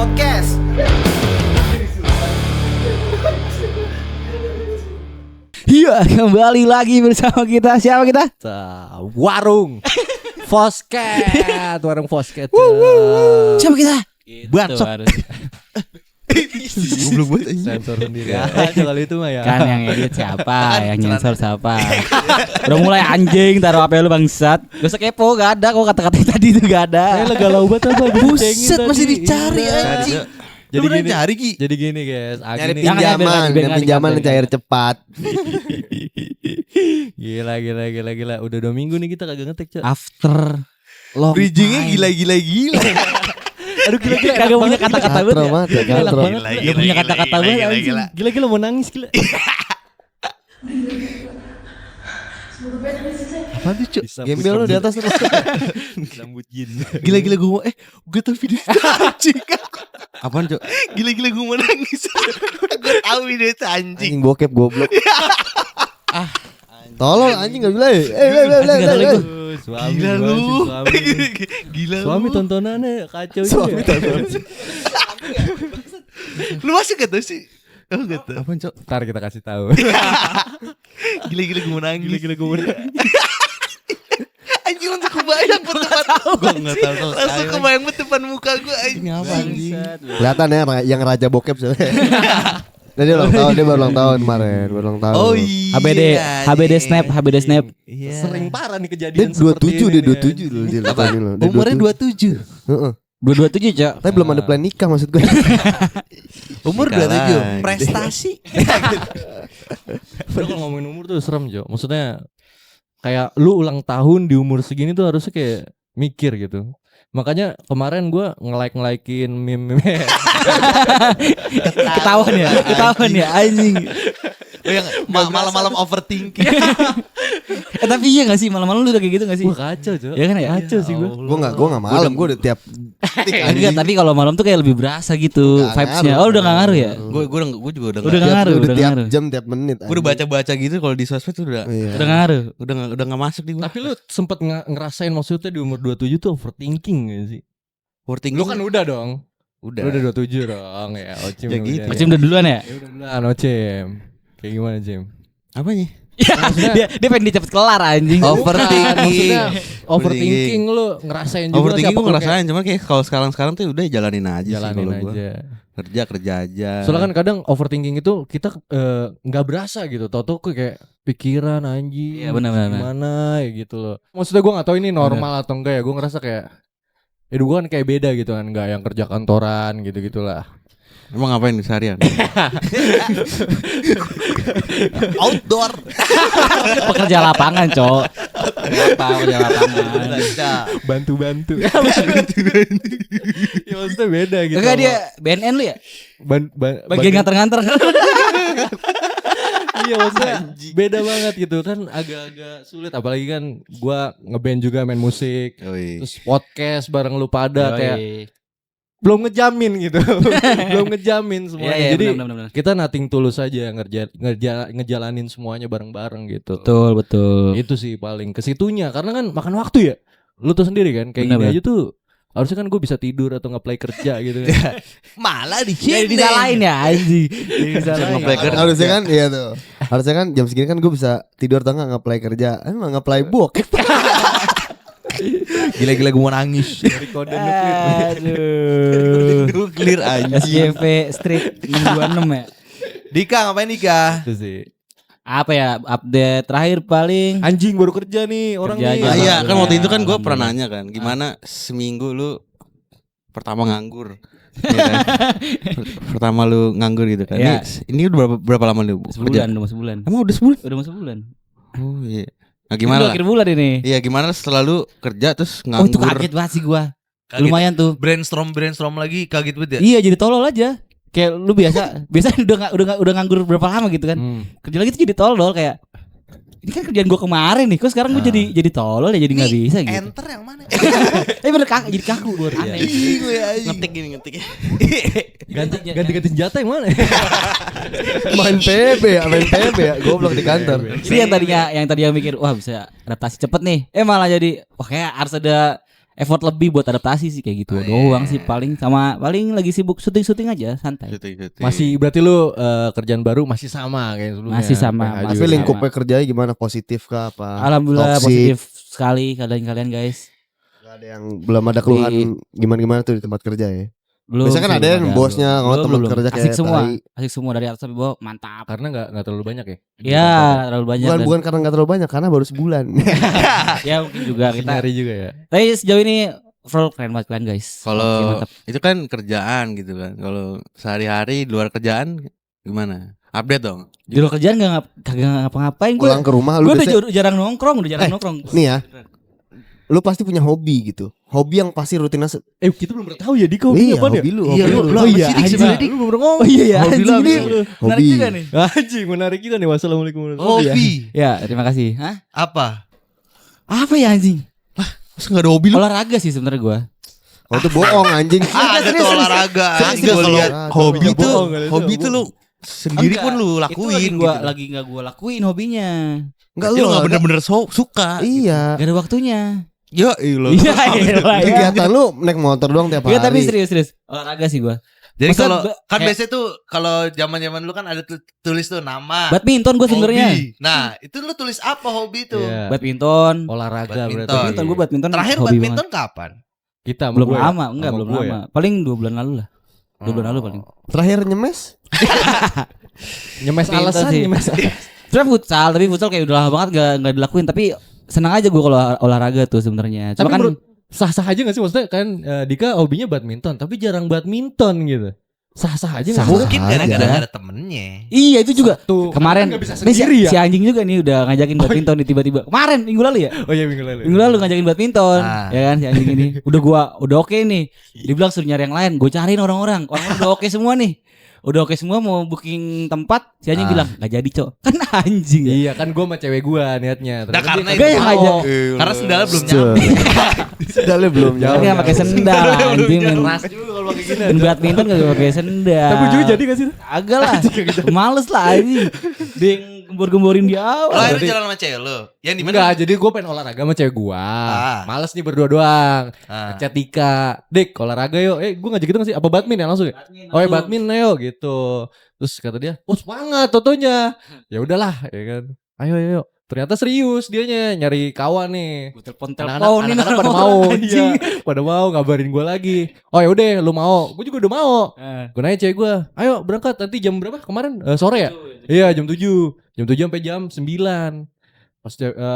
Podcast. Iya, kembali lagi bersama kita. Siapa kita? Warung Fosket. Warung Fosket. Siapa kita? Bangsat. Goblok banget anjing. Sensor sendiri. Kalau itu mah ya. Kan yang edit siapa? Yang nyensor siapa? Udah mulai anjing, taruh HP lu bangsat. Gak usah kepo, gak ada kok kata-kata tadi itu gak ada. Kayak galau banget apa? Buset, masih dicari anjing. Jadi gini, nyari Ki. jadi gini guys. Nyari Jangan, pinjaman, biar dan nggak pinjaman dikata. cair cepat. Gila. Udah 2 minggu nih kita kagak ngetek, Cok. After long Bridgingnya time. gila. Aduh gila. Kagak punya kata-kata banget ya. Katro Gila, banget. Gak punya kata-kata banget anjing. Gila mau nangis gila. Apaan tuh, Cuk? Bisa Gembel lu di atas terus. Rambut jin. Gila gue mau gue tau video itu anjing. Apaan, Cok? Gila gue mau nangis. Gue tahu video itu anjing. Anjing bokep goblok. Tolol anjing enggak bilang. Suami Gila gua lu. sih, suami. Gila lu. Suami tontonannya kacau Suami juga. Lu masih gak tau sih? Oh gak tau. Apaan, Cok? Ntar kita kasih tahu. Gila gue mau nangis. Gila gue mau nangis. Anjing langsung kebayang depan. Gue nggak tahu sama Langsung sekali. kebayang depan muka gue anjing. Bangsat. Kelihatan ya yang raja bokep soalnya. Dan dia baru ulang tahun kemarin, baru ulang tahun. Oh iya. HBD snap. Iya. Sering parah nih Dia kejadian seperti 27 ini. dia nih. 27 dulu dia Apa? tahun ini. Umurnya 27. Heeh. 227, Cok. Tapi belum ada plan nikah maksud gue. Umur Sekarang. 27. Prestasi. Padahal kalau ngomongin umur tuh serem, Jo. Maksudnya kayak lu ulang tahun di umur segini tuh harusnya kayak mikir gitu. Makanya kemarin gue nge-like-nge-likein meme. Ketahuan ya anjing. Oh, yang malam-malam overthinking. Tapi iya gak sih malam-malam lu udah kayak gitu gak sih? Gue kacau, Jo. Ya kan ya? Kacau sih gue. Gue enggak malam, gue udah tiap Enggak, tapi kalau malam tuh kayak lebih berasa gitu Nggak vibes-nya. ngaruh. Oh, udah gak ngaruh ya? Gue juga udah Udah nggak ngaruh, udah udah tiap ngaruh. jam tiap menit. Gue udah baca-baca gitu kalau di sosmed tuh udah Iya. Udah gak ngaruh. udah nggak masuk di gue. Tapi lu sempet ngerasain maksudnya di umur 27 tuh overthinking gak sih? Overthinking. Lu kan udah dong. udah. Lu udah 27 dong ya. Ocim Ya udah. gitu. Macam udah duluan ya? Ya udah duluan Ocim. Kayak gimana, Jim? Apanya? Dia pengen cepet kelar anjing. Overthinking. Maksudnya overthinking lu ngerasain juga Overthinking siapa gue lu ngerasain, cuman kayak kalau sekarang tuh udah jalanin aja kayak jalanin sih kalau gua. aja. Kerja aja. Soalnya kan kadang overthinking itu kita nggak berasa gitu. Tau-tau kayak pikiran anjing. Iya, benar. Gimana ya gitu loh. Maksudnya gue nggak tahu ini normal atau enggak ya. Gue ngerasa kayak hidup gue kan kayak beda gitu kan. Nggak yang kerja kantoran gitu-gitulah. Emang ngapain di seharian? Outdoor. Pekerja lapangan, Cok. Pekerja lapangan. Bantu-bantu. Ya maksudnya beda gitu. Enggak dia BNN lu ya? Bagian nganter-nganter. Iya maksudnya beda banget gitu kan, agak-agak sulit. Apalagi kan gue ngeband juga, main musik. Oi. Terus podcast bareng lu pada Yoi. kayak belum ngejamin gitu. Belum ngejamin semuanya. Iya, Jadi benar. kita nothing tulus aja ngejalanin semuanya bareng-bareng gitu. Betul. Itu sih paling kesitunya. Karena kan makan waktu ya. Lu tuh sendiri kan kayak Benar, gini aja tuh. Harusnya kan gue bisa tidur atau nge-play kerja gitu kan. Malah di Jadi disalahin ya anjing. Nge-play kerja. Harusnya kan iya tuh. Harusnya kan jam segini kan gue bisa tidur atau enggak nge-play kerja. Emang nge-play bokep. Gila-gila gue mau nangis. Dari kode nuklir. Aduh. Clear aja. SJV Street 626 ya. Dika ngapain Dika? Itu sih. Apa ya update terakhir paling Anjing baru kerja nih orang Kerja nih. aja. Iya kan waktu itu kan gue Alhamdulillah. pernah nanya kan, gimana seminggu lu pertama nganggur, ya kan? Pertama lu nganggur gitu kan. Iya. Ini udah berapa lama lu sebulan, kerja? udah mau sebulan. Emang udah sebulan? Udah mau sebulan. Oh iya. Nah Ini gimana udah lah? akhir bulan ini. Iya gimana setelah lu kerja terus Oh itu nganggur? kaget banget sih gua. Kaget. Lumayan tuh. Brainstorm lagi kaget banget ya. Iya jadi tolol aja. Kayak lu biasa udah nganggur berapa lama gitu kan. Kerja lagi tuh jadi tolol kayak ini kan kerjaan gua kemarin nih. Kok sekarang gua jadi tolol ya jadi enggak bisa gitu. Enter yang mana? Bener jadi kaku gua. Aneh. Ngetik gini ngetik. Ganti senjata yang mana? Main PB ya, goblok di kantor. Jadi yang tadinya mikir wah bisa adaptasi cepet nih. Malah jadi wah kayak harus ada effort lebih buat adaptasi sih kayak gitu doang sih paling lagi sibuk syuting aja santai. Masih berarti lu kerjaan baru masih sama kayak sebelumnya. Masih sama, PH masih juga. Tapi lingkupnya kerjanya gimana? Positif kah apa? Alhamdulillah Toxic? positif sekali kalian guys. Gak ada yang belum ada keluhan gimana tuh di tempat kerja ya? Belum. Biasanya kan sih, ada yang belum. bosnya kalau teman Belum. kerja asik kayak semua. tai. Asik semua dari atas sampai bawah mantap. Karena enggak terlalu banyak ya. Ya, terlalu banyak dan Bukan karena nggak terlalu banyak, karena baru sebulan. ya mungkin juga kita. Nyari juga ya. Tapi sejauh ini overall keren banget kalian guys. Oke, Kalau mantap. itu kan kerjaan gitu kan. Kalau sehari-hari di luar kerjaan gimana? Update dong. Di luar kerjaan kagak ngapa-ngapain gue. Pulang ke rumah lu Gue udah biasanya, jarang nongkrong, nongkrong. nih ya, lu pasti punya hobi gitu. Hobi yang pasti rutinitas. Kita belum pernah tahu ya Diko Iya, apa ya? hobi lu. Iya, hobi lu- lu. lu- Oh iya, Apa sih, Dik, anjing. sebenarnya, Dik? Lu belum pernah ngomong. Oh iya ya, Hobi anjing lu apa ini sih? menarik Hobi. juga nih. Anjing menarik kita nih. Wassalamualaikum warahmatullahi Hobi. Ya, terima kasih. Hah? Apa? Apa ya anjing? Masa enggak ada hobi lu? Olahraga sih sebenarnya gue. Oh itu bohong anjing. Ada tuh olahraga. Serius, Enggak, kalau serius. hobi Nggak tuh, bohong, nggak ada hobi itu, tuh lu sendiri pun lu lakuin Itu gitu. lagi nggak gue lakuin hobinya. Enggak Lu lu enggak olahraga. bener-bener suka. Iya. Gak ada waktunya. Ya, iya. Iya, iya. Kegiatan lu naik motor doang tiap hari. Iya tapi serius. Olahraga sih gue. Jadi Masa kalau ba- kan kayak- biasanya tuh kalau zaman-zaman dulu kan ada tulis tuh nama. Badminton gue sebenarnya. Hobi. Nah, itu lu tulis apa hobi tuh? Iya. Badminton. Olahraga berarti. Badminton gue badminton. Terakhir hobi badminton kapan? Kita sama banget. Belum gue ya? lama, enggak Sama belum gue lama. ya? Paling 2 bulan lalu lah. 2 bulan lalu paling. Terakhir nyemes? Nyemes Badminton alasan, sih. nyemes alasan. Sebenarnya futsal, tapi futsal kayak udah lama banget gak dilakuin. Tapi senang aja gue kalau olahraga tuh sebenarnya. Cuma Tapi kan menurut sah-sah aja gak sih maksudnya kan Dika hobinya badminton tapi jarang badminton gitu. Sah-sah aja gak Sah. sih? Mungkin aja. gara-gara gak ada temennya. iya itu juga. Tuh, Kemarin kan nggak bisa nih, sendiri ya. si anjing juga nih udah ngajakin badminton nih tiba-tiba. Kemarin minggu lalu ya? Oh iya minggu lalu. Minggu lalu ngajakin badminton, Ah. ya kan si anjing ini. Udah oke nih. Dibilang suruh nyari yang lain, gue cariin orang-orang udah oke semua nih. Udah oke semua mau booking tempat, si anjing bilang gak jadi cok. Kan anjing ya. Iya kan gue sama cewek gue niatnya. Nah, Ternyata karena dia Gak yang mau. ngajak. Karena sendalnya belum Cek. nyampe. Sendalnya belum Kan jauh. gak pakai sendal anjing. Keras juga kalau pakai gini. Dan badminton gak pakai sendal. Tapi ujungnya jadi gak sih? Agak lah. Males lah anjing. Dia yang gembor-gemborin di Lo awal. akhirnya jalan sama cewek lo. Yang di mana? Enggak, jadi gue pengen olahraga sama cewek gue. Males nih berdua doang. Ah. Ngechat Dika, Dik olahraga yuk. Gue ngajak gitu gak sih? Apa badminton ya langsung ya? Oh ya badminton ayo gitu. Terus kata dia, oh semangat totonya. Ya udahlah ya kan. Ayo. Ternyata serius dianya nyari kawan nih. Gue telepon-teleponin Anak-anak pada mau, iya, pada mau ngabarin gue lagi. Oh ya udah, lu mau? Gue juga udah mau. Gue nanya cewek gue, ayo berangkat nanti jam berapa kemarin? Sore ya? Iya jam 7 sampai jam 9.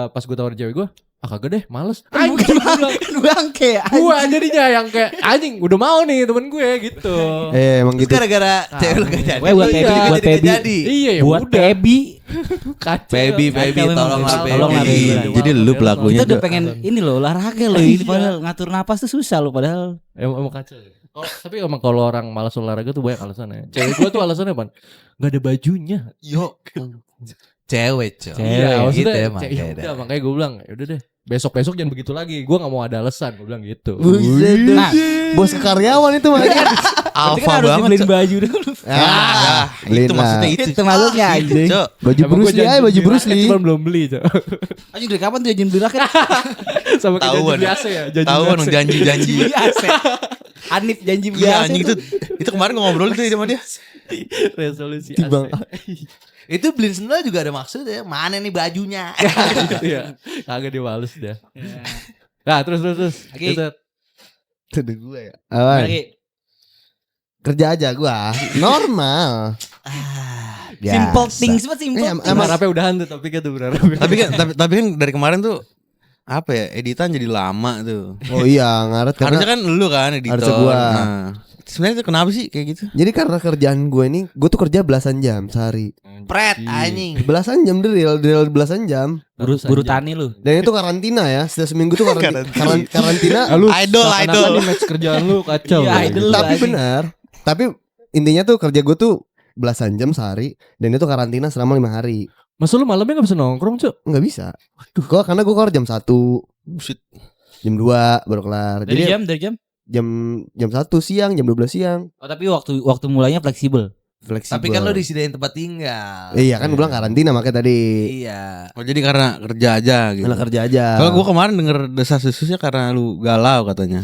Pas gue tawarin cewek gue, kagak deh, males. Anjing gue bilang. Bangke Gue jadinya yang kayak anjing udah mau nih temen gue gitu. Emang Terus gitu. gara-gara cewek lo gak jadi. Gue buat Iya. Pebi, buat Jadi Pebi. gak jadi. Iya ya Buat udah. Pebi. Kacau. Baby, Kacau memang, tolonglah Baby. baby. Tolonglah, Baby. Jadi lu pelakunya Kita udah tuh. pengen ini loh olahraga loh ini padahal ngatur napas tuh susah loh padahal. Emang kacau. Tapi emang kalau orang malas olahraga tuh banyak alasannya. Cewek gue tuh alasannya apa? Gak ada bajunya. Yo. Cewek, cok. Cewek. Iya, maksudnya gitu emang. ya udah, makanya gue bilang, ya udah deh. Besok jangan begitu lagi. Gue gak mau ada alasan. Gue bilang gitu. Buset. Nah, Bos karyawan itu mah. berarti kan Alfa harus banget, dibeliin Cok. baju dulu. Ah, beliin itu lah. maksudnya itu. Itu maksudnya anjing. Cok. Baju Emang Bruce gua Lee aja, janji baju beli Bruce raket, Lee. cuman belum beli. Cok. Anjing dari kapan tuh janji beli raket? Sama kayak janji Tahuan. beli AC ya. Janji Tahu beli dong AC. janji-janji. Beli AC. Anif janji beli Iya AC anjing tuh. itu kemarin gue ngobrol tuh sama dia. Resolusi Timbang. AC. Itu beliin sendal juga ada maksudnya. Mana nih bajunya? Iya. Kagak dia males dia. Nah terus. Oke. Buset. Itu udah gue ya. Awan. Lagi. Kerja aja gua. Normal. Simple Biasa. things banget simple. Emang- things. Berharapnya udahan tuh topiknya tuh berharap. tapi kan dari kemarin tuh apa ya editan jadi lama tuh. Oh iya, ngaret Harusnya karena kan lu kan editor. Harusnya gua. Nah, sebenarnya itu kenapa sih kayak gitu? jadi karena kerjaan gue ini, gue tuh kerja belasan jam sehari. Pret anjing. Belasan jam drill belasan jam. Buru tani lu. Dan itu karantina ya, setiap seminggu tuh karantina. Lu Idol. seakan-akan nih match kerjaan lu kacau. Iya, idol. Tapi anjing. benar. Tapi intinya tuh kerja gue tuh belasan jam sehari dan itu karantina selama 5 hari. Masa lu malamnya gak bisa nongkrong Cok? Nggak bisa. Karena gue keluar jam 1, Buset. jam 2 baru kelar. Dari Jadi jam jam 1 siang, jam 12 siang. Oh tapi waktu mulainya fleksibel. fleksibel. Tapi kan lo disediain tempat tinggal. Iya kan gue bilang karantina makanya tadi. Iya. Oh jadi karena kerja aja gitu. Karena kerja aja. Kalau gua kemarin denger desas-desusnya karena lu galau katanya.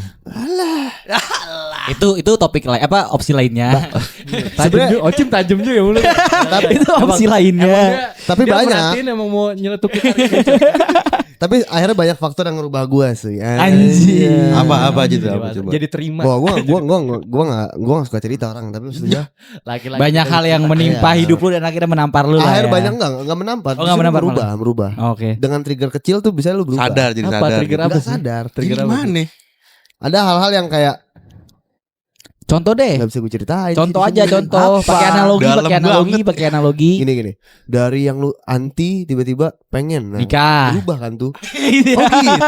Itu topik lain apa opsi lainnya. Tajam juga, Ocim tajam juga ya mulut. Tapi itu opsi lainnya. Tapi dia banyak. merhatiin emang mau nyeletukin hari ini. Tapi akhirnya banyak faktor yang ngerubah gue sih. Anjing. Apa aja tuh apa coba. Jadi terima. Gua nggak suka cerita orang tapi maksudnya Laki-laki Banyak hal yang menimpa hidup lu dan akhirnya menampar lu lah. akhir ya. banyak enggak menampar. Oh, nggak menampar merubah. Oke. Dengan trigger kecil tuh bisa lu berubah. Sadar jadi apa sadar. trigger gitu. apa Udah sih? sadar. Trigger apa? Gimana? Ada hal-hal yang kayak Contoh deh. nggak bisa gue ceritain. Contoh sih di aja sini. contoh. Apa? Pakai analogi, Dalam pakai analogi. Gini. Dari yang lu anti tiba-tiba pengen. Nah, Nikah. berubah kan tuh. Oh gitu.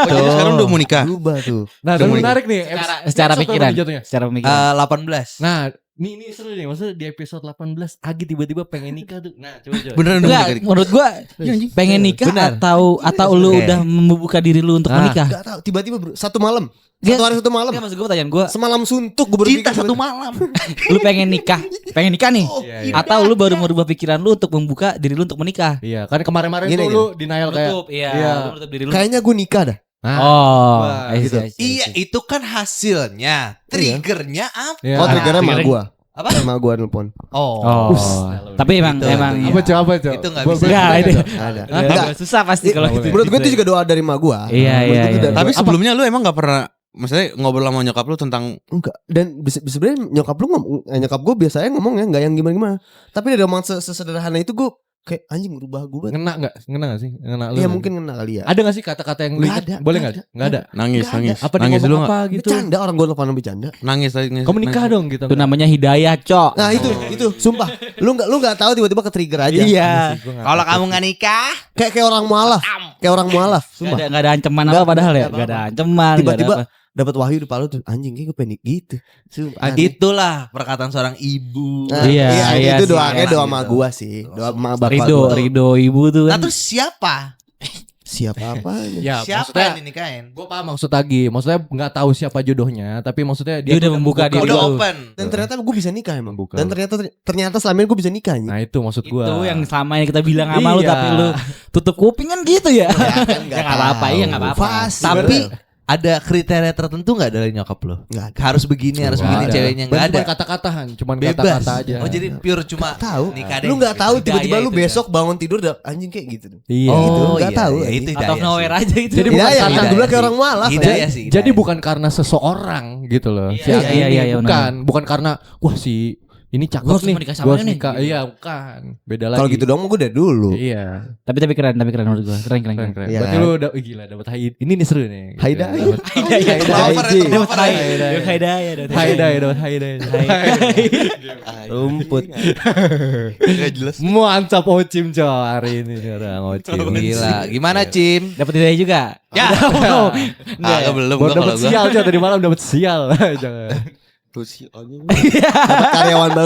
Jadi sekarang udah mau nikah. Berubah tuh. Nah, dan menarik nih. Secara episode pikiran. berapa nih jatuhnya? Secara pemikiran. 18. Nah, ini seru nih. Maksudnya di episode 18 Agi tiba-tiba pengen nikah tuh. Nah, coba. Beneran udah mau Enggak, nikah. menurut gua pengen nikah Benar. atau lu Oke. udah membuka diri lu untuk Ah. menikah. Gak tahu tiba-tiba satu malam. Dia- Satu hari satu malam. Enggak, maksud gua pertanyaan gua, Semalam suntuk gue berpikir Cinta satu tiba-tiba. malam. lu pengen nikah nih? Iya, iya. Atau lu baru merubah pikiran lu untuk membuka diri lu untuk menikah? Iya, kan kemarin-kemarin Gini, tuh lu denial kayak iya. Lu menutup diri lu. Kayaknya gue nikah dah. Nah, Oh, Wah, I see, gitu. I see, I Iya, see. itu kan hasilnya. Triggernya apa? iya. Oh triggernya emak triggernya- gue. Apa? Emak gue nelfon. Oh. Tapi emang Itu, emang itu. apa coba apa coba? Itu nggak Gua- bisa. gua- Enggak, itu. Ada. Hah? Enggak. Susah pasti kalau Nggak gitu. boleh. Menurut gue itu juga doa dari emak gue. Iya, iya, iya. Tapi sebelumnya lu emang gak pernah maksudnya ngobrol sama nyokap lu tentang Enggak. Dan sebenarnya nyokap lu nyokap gue biasanya ngomong ya nggak yang gimana-gimana. Tapi dari omong sesederhana itu gue kayak anjing berubah gue. Ngena enggak sih? Ngena lu. Iya nggak? mungkin kena kali ya. Ada gak sih kata-kata yang lu Nggak ingat? ada, Boleh nggak enggak? Enggak ada. nangis. Apa dia Nangis dulu ngomong enggak? apa gitu? Bercanda orang gue nelfon bercanda. Nangis tadi. Kamu nikah dong gitu. Itu namanya hidayah, Cok. Nah itu sumpah. Lu nggak tahu tiba-tiba ke trigger aja. Iya. Kalau kamu nggak nikah, Kayak orang mualaf. Kayak orang mualaf. Sumpah. Enggak ada ancaman apa padahal ya? Enggak ada ancaman, nggak ada Tiba-tiba apa. dapat wahyu di palu tuh anjing kayak gue pengen gitu. Sumpah. Aneh. itulah perkataan seorang ibu. Nah, Iya itu sih, doanya emang doa gitu. sama gua sih. Doa sama bapak Ridho, gua. Ridho ibu tuh Nah kan. terus siapa? Siapa apa? Ya, Siapa maksudnya yang dinikahin? gue paham maksud lagi. Maksudnya nggak tahu siapa jodohnya, tapi maksudnya Dia udah membuka diri Udah lu. open. Dan ternyata gue bisa nikah emang. Membuka. Dan ternyata selama ini gue bisa nikah anjing. Nah itu maksud gue. Itu yang sama yang kita bilang sama lu Iya. tapi lu tutup kuping kan gitu ya. kan Ya enggak apa-apa, iya enggak apa-apa. Fast. Tapi ada kriteria tertentu nggak dari nyokap lo? Nggak ada. Harus begini, harus Nggak begini ada. ceweknya nggak Bukan ada. kata-katahan, cuman Bebas. kata-kata aja. Oh jadi pure cuma Tahu. nikah deh. Lu nggak tahu Hidayah tiba-tiba lu itu besok bangun tidur udah anjing kayak gitu. Iya. Oh, Gitu, nggak iya, tahu, iya, anjing. itu Out of hidayah nowhere sih. aja itu. Jadi Iya bukan ya, karena- gue bilang kayak orang mualaf. Hidayah sih. Jadi hidayah. bukan karena seseorang gitu loh. Si Iya, Agi iya, ini iya, bukan karena wah si ini Gua cakep harus nih. menikah sama Gua harus dia nih. nikah. Iya, bukan. Beda lagi. Kalau gitu dong gue udah dulu. Iya. Tapi keren menurut gua. Keren. Keren. Iya, Berarti kan? lu udah gila dapat hai. Ini nih seru nih. Hidayah. Dapat Hidayah. Tercover ya, Anjing. tercover ya. Hidayah. dapat hai. Rumput. Gak jelas. Mantap Ocim coy hari ini sekarang Ocim. Gila. Gimana Cim? Dapat hidayah juga. Ya. Enggak belum Baru gua kalau dapat gua. sial coy tadi malam dapat sial. Jangan.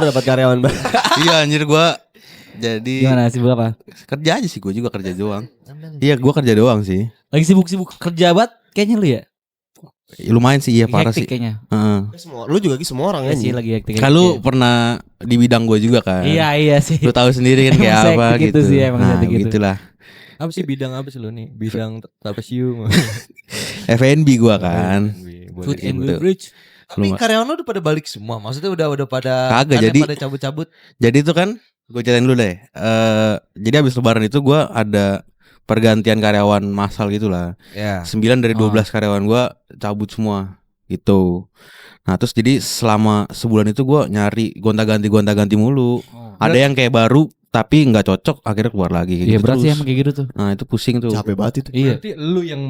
Dapat karyawan baru. Iya anjir gua jadi Gimana sibuk apa? kerja aja sih gua juga kerja doang. Iya gua kerja doang sih. Lagi sibuk-sibuk kerja banget kayaknya lu ya? Lumayan sih iya parah Hektik sih. kayaknya. Heeh. Semua lu juga semua orang Iya sih anjing. lagi hektik. Kan lu pernah di bidang gua juga kan. Iya sih. Lu tahu sendiri kan kayak Emang apa hektik gitu. itu sih, emang Nah, hektik gitu. gitulah. Apa sih bidang apa sih lu nih? Bidang tapesium. FNB gua kan. Food and gitu. beverage. Tapi Lu- karyawan lu udah pada balik semua. Maksudnya udah pada Kagak, ada jadi- pada cabut-cabut. Jadi itu kan gue ceritain dulu deh. Jadi habis lebaran itu gua ada pergantian karyawan massal gitu lah. Ya. 9 dari 12 karyawan gua cabut semua gitu. Nah terus jadi selama sebulan itu gua nyari gonta-ganti mulu. Ada yang kayak baru tapi nggak cocok akhirnya keluar lagi kayak Iya gitu berat sih terus. emang kayak gitu tuh. Nah itu pusing tuh. Capek banget itu. Iya. Berarti lu yang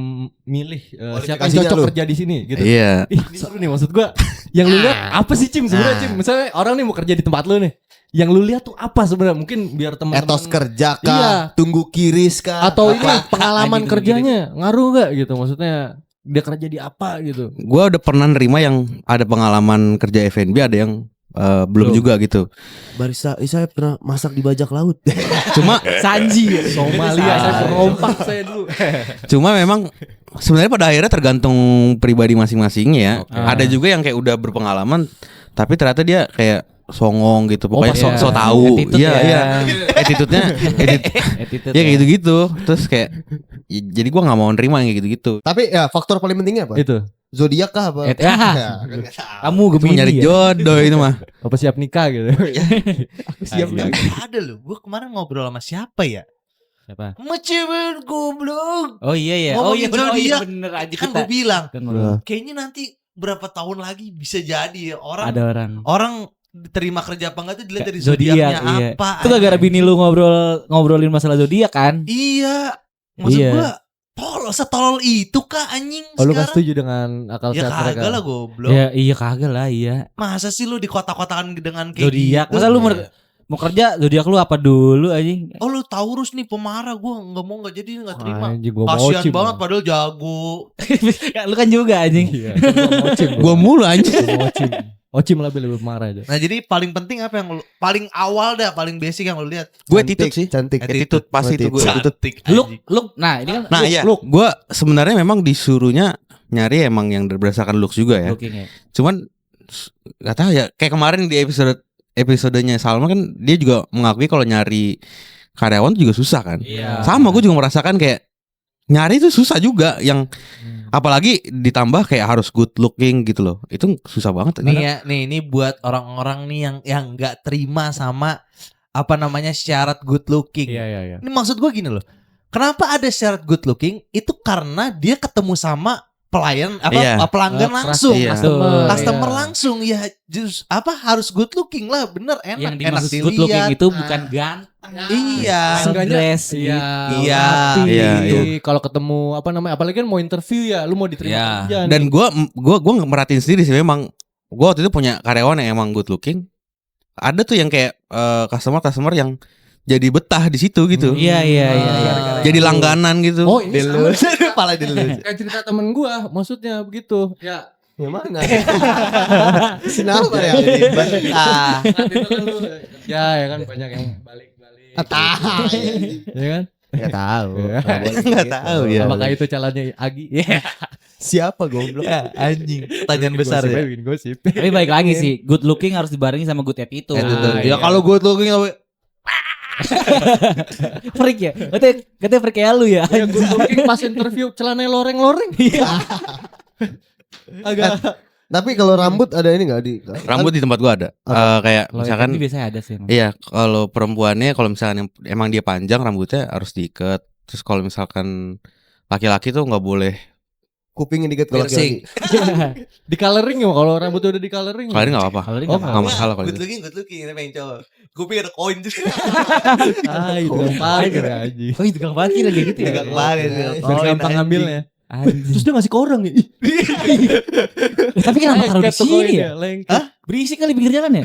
milih siapa yang Kualifikasinya cocok lu. kerja di sini gitu. Iya. Ih, ini seru nih maksud gua. Yang lu lihat apa sih Cim sebenarnya Cim? Misalnya orang nih mau kerja di tempat lu nih. Yang lu lihat tuh apa sebenarnya? Mungkin biar teman-teman Etos kerja kah? Iya. Tunggu kiris kah? atau ini Apa? pengalaman Anjing, kerjanya ngaruh gak gitu? Maksudnya dia kerja di apa gitu? Gua udah pernah nerima yang ada pengalaman kerja F&B, ada yang belum juga gitu. Barista, saya pernah masak di bajak laut. Cuma Sanji. Somalia saya pengompak saya dulu. Cuma memang sebenarnya pada akhirnya tergantung pribadi masing-masingnya ya. Oke. Ada juga yang kayak udah berpengalaman tapi ternyata dia kayak songong gitu. Pokoknya pas- so iya. tahu. Attitude Iya, ya. iya. Attitude-nya Attitude ya kayak gitu-gitu. Terus kayak jadi gua enggak mau nerima yang kayak gitu-gitu. Tapi ya faktor paling pentingnya apa? Itu. Zodiak kah apa? Ya, kan nggak tahu. kamu Itu Gemini nyari ya? jodoh itu mah. Apa siap nikah gitu. Siap ada loh. Gue kemarin ngobrol sama siapa ya? Siapa? Sama cewek goblok. Oh iya ya. Ngomongin zodiak. bener aja Kan kita. gue bilang, Kan ngobrol. kayaknya nanti berapa tahun lagi bisa jadi ya Ada orang. orang terima kerja apa enggak tuh dilihat dari Zodiak, zodiaknya iya. apa. Itu gara-gara bini lu ngobrolin masalah zodiak kan? Iya. Maksud Iya. gua setolol itu kah anjing Oh lu gak sekarang? setuju dengan akal Ya sehat mereka? kagak lah goblok. Ya iya kagak lah iya. Masa sih lu di kota-kotaan dengan kayak Zodiak. gitu? Masa lu mau kerja zodiak lu apa dulu anjing? Oh lu Taurus nih pemarah, gua nggak jadi nggak terima. Anjing gua Kasian mocim. banget padahal jago. Ya, lu kan juga anjing. Iya, gua mocim. Gua mulu anjing. Gua mocim. Ocim lebih marah aja. Nah jadi paling penting apa yang lu, paling awal dah paling basic yang lu lihat? Gue Cantik attitude sih. Cantik. Attitude pasti itu gue. Cantik. Look. Nah, ini kan Nah iya, gue sebenarnya memang disuruhnya nyari emang yang berdasarkan looks juga ya. looking ya. Cuman gak tahu ya, kayak kemarin di episodenya Salma kan dia juga mengakui kalau nyari karyawan tuh juga susah kan. Iya. Sama gue juga merasakan kayak nyari itu susah juga, yang apalagi ditambah kayak harus good looking gitu loh. Itu susah banget. Nih ya, ini buat orang-orang nih yang nggak terima sama apa namanya syarat good looking. Iya. Ini maksud gue gini loh. Kenapa ada syarat good looking? Itu karena dia ketemu sama pelayan Iya. pelanggan langsung. Iya. Customer Iya. langsung ya harus good looking lah, bener Yang enak dimaksud good looking itu bukan ganteng. Iya. Seenggaknya- Dress Iya. Iya. rapi Iya, gitu. iya. Kalau ketemu apa namanya, apalagi kan mau interview ya, lu mau diterima Iya. kerja nih. Dan gue merhatiin sendiri sih, memang gue waktu itu punya karyawan yang emang good looking. Ada tuh yang kayak customer yang jadi betah di situ gitu. Iya. Jadi langganan gitu. Oh ini sama. Kepala dulu. Kayak cerita temen gua, maksudnya begitu. Ya. Yang mana? Kenapa ya? Ah, Ya kan banyak yang balik-balik. Ya kan? Gak tahu. nggak tahu ya. Apakah itu calonnya Agi? Siapa goblok? Ya, anjing. Pertanyaan besar ya. Bikin gosip. Tapi baik lagi sih, good looking harus dibarengi sama good attitude. Ah, Ya iya. kalau good looking Freak ya? Katanya freak kayak lu ya? Ya good looking pas interview celananya loreng-loreng. Iya. Agak. Tapi kalau rambut ada ini gak di? Rambut di tempat gue ada. Kayak Kalau misalkan ini biasanya ada sih emang. iya, kalau perempuannya kalau misalkan emang dia panjang rambutnya harus diikat. Terus kalau misalkan laki-laki tuh nggak boleh. Kupingnya dikit kalau Piercing. laki-laki. Di coloring ya, kalau rambutnya udah di coloring. Kalau ini nggak apa-apa. Kalau ini Oh, nggak Nggak masalah kalau Good itu. looking ini pengen cowok. Gue pikir ada koin tuh. Ah, itu yang parkir ya Aji. Oh itu gang parkir lagi gitu ya? Gak kemarin. Biar gampang ngambilnya. Anjing. Terus dia ngasih ke orang nih. Tapi kenapa taruh di Lengket tuh sini koinnya, ya? lengket. Berisik kali pinggir jalan ya?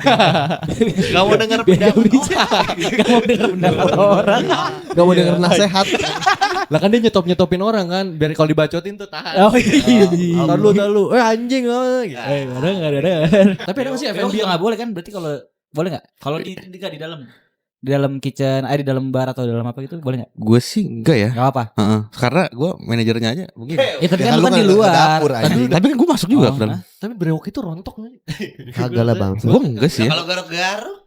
Gak mau denger Biar pendapat berisik. Gak mau denger pendapat orang. Gak mau denger nasihat. Lah kan dia nyetopin orang kan, biar kalau dibacotin tuh tahan. Oh iya. Tar lu, anjing gitu. Gak ada. Tapi ada nggak sih Emang FNB juga gak boleh kan? Berarti kalau boleh gak? Kalau di dalam kitchen, di dalam bar atau dalam apa gitu boleh gak? Gue sih enggak ya. Gak apa. Heeh. Karena gue manajernya aja begini. Ya tapi Ya, kan lu lu kan di nggak luar. dapur, Kan anjing. lu- Tapi kan gue masuk juga Oh, ke dalam. hah? Tapi brewok itu rontok nggak sih? Kagak lah bang. Gue enggak sih. Kalau garuk-garuk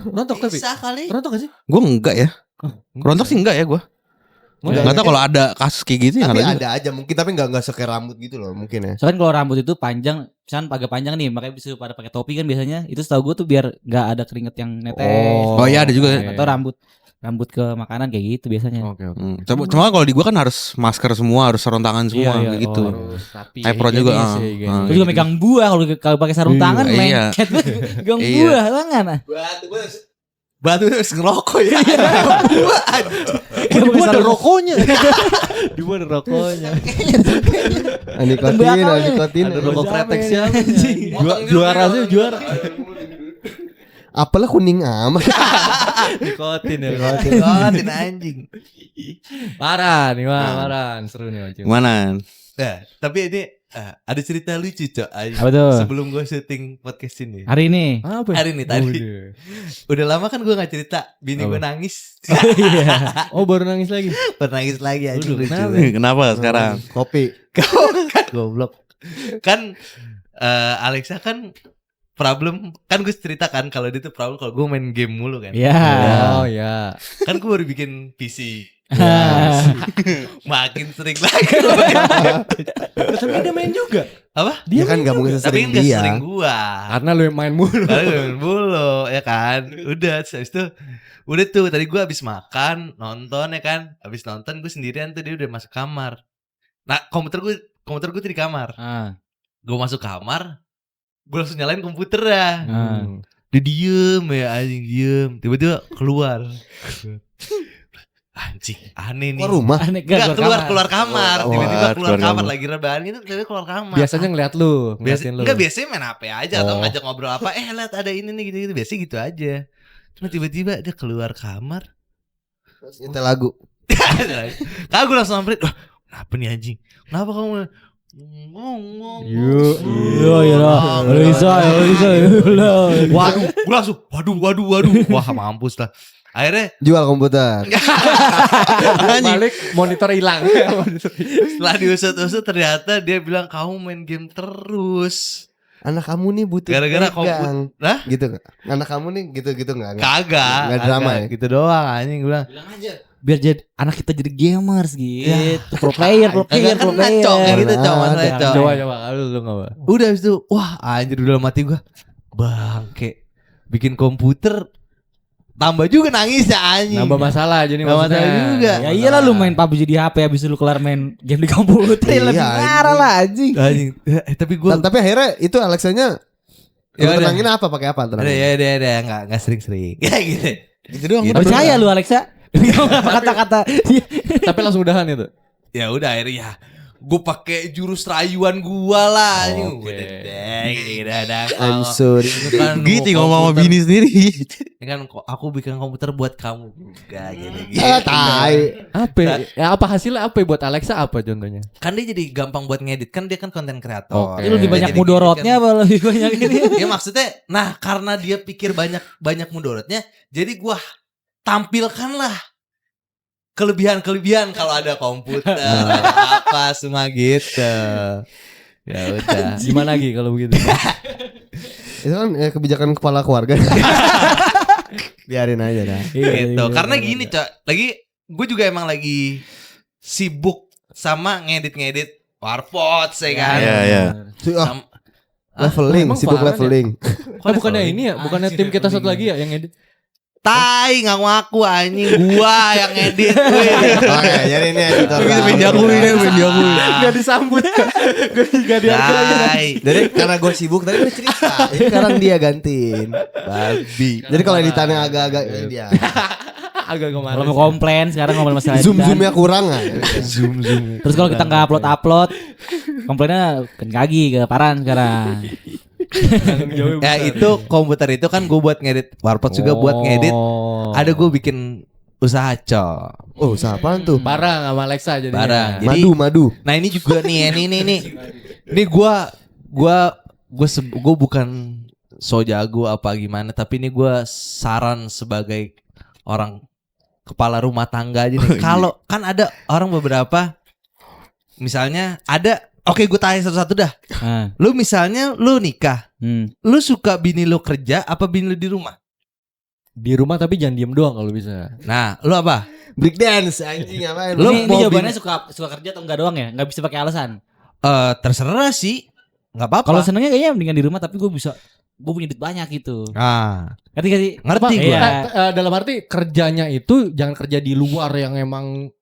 Rontok tapi. bisa kali. Rontok gak sih? Gue enggak ya. Rontok sih enggak ya gue. Enggak tahu kalau ada kasus kayak gitu ya. Tapi nggak tahu juga. ada aja mungkin, tapi nggak sekaya rambut gitu loh mungkin ya. Soalnya kalau rambut itu panjang, misalnya agak panjang nih, makanya bisa pada pakai topi kan biasanya. Itu setahu gue tuh biar nggak ada keringet yang netes. Oh iya ada juga. Iya. Atau rambut ke makanan kayak gitu biasanya. Oke. Cuma kalau di gue kan harus masker semua, harus sarung tangan semua kayak gitu. Harus rapi. Apron juga, Gue juga megang buah kalau pakai sarung tangan Iya. lengket. Megang Iya. buah tangan. Batu harus ngerokok ya. Di mana rokoknya? Di mana rokoknya? Nikotin. Ada rokok kretek siapa? Motong Juara gitu. sih juara. Apalah kuning amat. Nikotin ya. Ngotin anjing. Maran, Maran. Seru nih anjing. Gimana? Nah, tapi ini ada cerita lucu cok. Apa tuh? Sebelum gue syuting podcast ini. Hari ini. Apa? ya? Hari ini tadi. Udah. Udah lama kan gue gak cerita. Bini Apa? gue nangis. Oh baru nangis lagi. Nangis lagi anjing. Aduh, Lucu. kenapa? Kenapa sekarang? Kopi. Goblok. Kan Alexa kan problem kan gue ceritakan kalau dia tuh problem kalau gue main game mulu kan. Iya. Oh ya. Kan gue baru bikin PC. Ah. Makin sering lagi. Tapi dia main juga. Apa? Dia kan gak mungkin Tapi sesering enggak dia. sering gua. Karena lu yang main mulu. Karena gue main mulu ya kan. Udah habis itu udah tuh tadi gue habis makan nonton ya kan. Habis nonton gue sendirian tuh dia udah masuk kamar. Nah komputer gue tuh di kamar. Ah. Gue masuk kamar, gue langsung nyalain komputer dah. Hmm. Dia diem ya anjing diem. Tiba-tiba keluar. Anjing aneh nih. Keluar rumah. Aneh Enggak kamar. keluar kamar. Oh, Tiba-tiba keluar keluar kamar kamar. lagi rebahan gitu tiba-tiba keluar kamar. Biasanya ngeliat lu, ngeliatin lu. Enggak biasanya main HP aja atau Oh. ngajak ngobrol apa. Lihat ada ini nih gitu-gitu. Biasanya gitu aja. Cuma tiba-tiba dia keluar kamar. Nyetel lagu. Kagak gue langsung samperin. Wah, kenapa nih anjing? Kenapa kamu Yuk. Iya iya lah. Bisa. Waduh, gue langsung waduh. Wah, mampus lah. Akhirnya Jual komputer. Balik monitor hilang. setelah diusut-usut ternyata dia bilang kamu main game terus. Anak kamu nih butuh Gara-gara pegang. Hah? Gitu gak? Anak kamu nih gitu-gitu gak? Kagak. Nggak drama ya? Gitu doang anjing gue bilang. Bilang aja. Biar jadi anak kita jadi gamers gitu. Pro player. Enggak kan ngaco kayak gitu, Cok, masalahnya, Cok. Coba lu enggak apa. Udah habis itu, wah anjir udah mati gua. Bangke. Bikin komputer tambah juga nangis ya anjing. Nambah masalah jadi Nambah maksudnya. masalah juga. Ya iyalah lu main PUBG di HP habis lu kelar main game di komputer. Iya, Lebih parah anjing. lah anjing. Anjing. Tapi gua Tapi akhirnya itu Alexanya Ya lu udah. tenangin apa pakai apa ada tenangin? ya enggak sering-sering. Ya gitu. Gitu doang. Gitu. udah. Percaya lu Alexa? Kata-kata. Tapi langsung udahan itu. Ya udah akhirnya ya gue pakai jurus rayuan gua lah anjing. Oke. I'm sorry. Kan Gitu ngomong sama bini sendiri. kan aku bikin komputer buat kamu juga gitu. Ah, tai. Apa? Ya apa hasilnya apa buat Alexa apa contohnya? Kan dia jadi gampang buat ngedit kan dia kan konten kreator. Oke. Ini lebih banyak Jadi mudorotnya ngedit apa lebih banyak ini? kan- Ya maksudnya nah karena dia pikir banyak mudorotnya jadi gua tampilkanlah kelebihan kalau ada komputer apa semua gitu. Ya udah. Gimana lagi kalau begitu? Itu kan kebijakan kepala keluarga. Biarin aja dah. Gitu. Karena gini, Cok. Lagi gue juga emang lagi sibuk sama ngedit Warpot ya kan. Iya, iya. Sam- Leveling, emang sibuk parah leveling. Bukannya ini ya, bukannya tim kita satu lagi ya yang edit? Tai nggak ngaku anjing gua yang ngedit. weh. Oke, jadi ini editor. Begitu main diakui deh, main diakui. Gak disambut. Gak Tai. Jadi karena gue sibuk tadi udah cerita. Jadi sekarang dia gantiin. Babi. Jadi kalau editannya agak-agak ini dia. Agak Kalau kemana? mau komplain sekarang ngomongin masalah Zoom-zoomnya kurang ah. Zoom. Terus kalau kita nggak upload, komplainnya kan kaki ke Paran sekarang. Ya itu komputer itu kan gue buat ngedit Warpot juga buat ngedit. Ada gue bikin usaha Cok. Oh, siapaan tuh? barang sama Alexa jadinya. Barang. Jadi- Madu. Nah ini juga nih, ini gue bukan so jago apa gimana, tapi ini gue saran sebagai orang kepala rumah tangga aja nih. Kalau kan ada orang beberapa, misalnya ada, oke gue tanya satu-satu dah. Nah, Lu misalnya lu nikah, lu suka bini lu kerja apa bini lu di rumah? Di rumah tapi jangan diem doang kalau bisa. Nah, lu apa? Break dance anjing ngapain? Lu ini mau jawabannya suka kerja atau enggak doang ya? Enggak bisa pakai alasan. Terserah sih, nggak apa-apa. Kalau senengnya kayaknya mendingan di rumah tapi gue punya duit banyak gitu. Ngerti gak sih? Ngerti Apa? gue. Iya. Dalam arti kerjanya itu jangan kerja di luar yang emang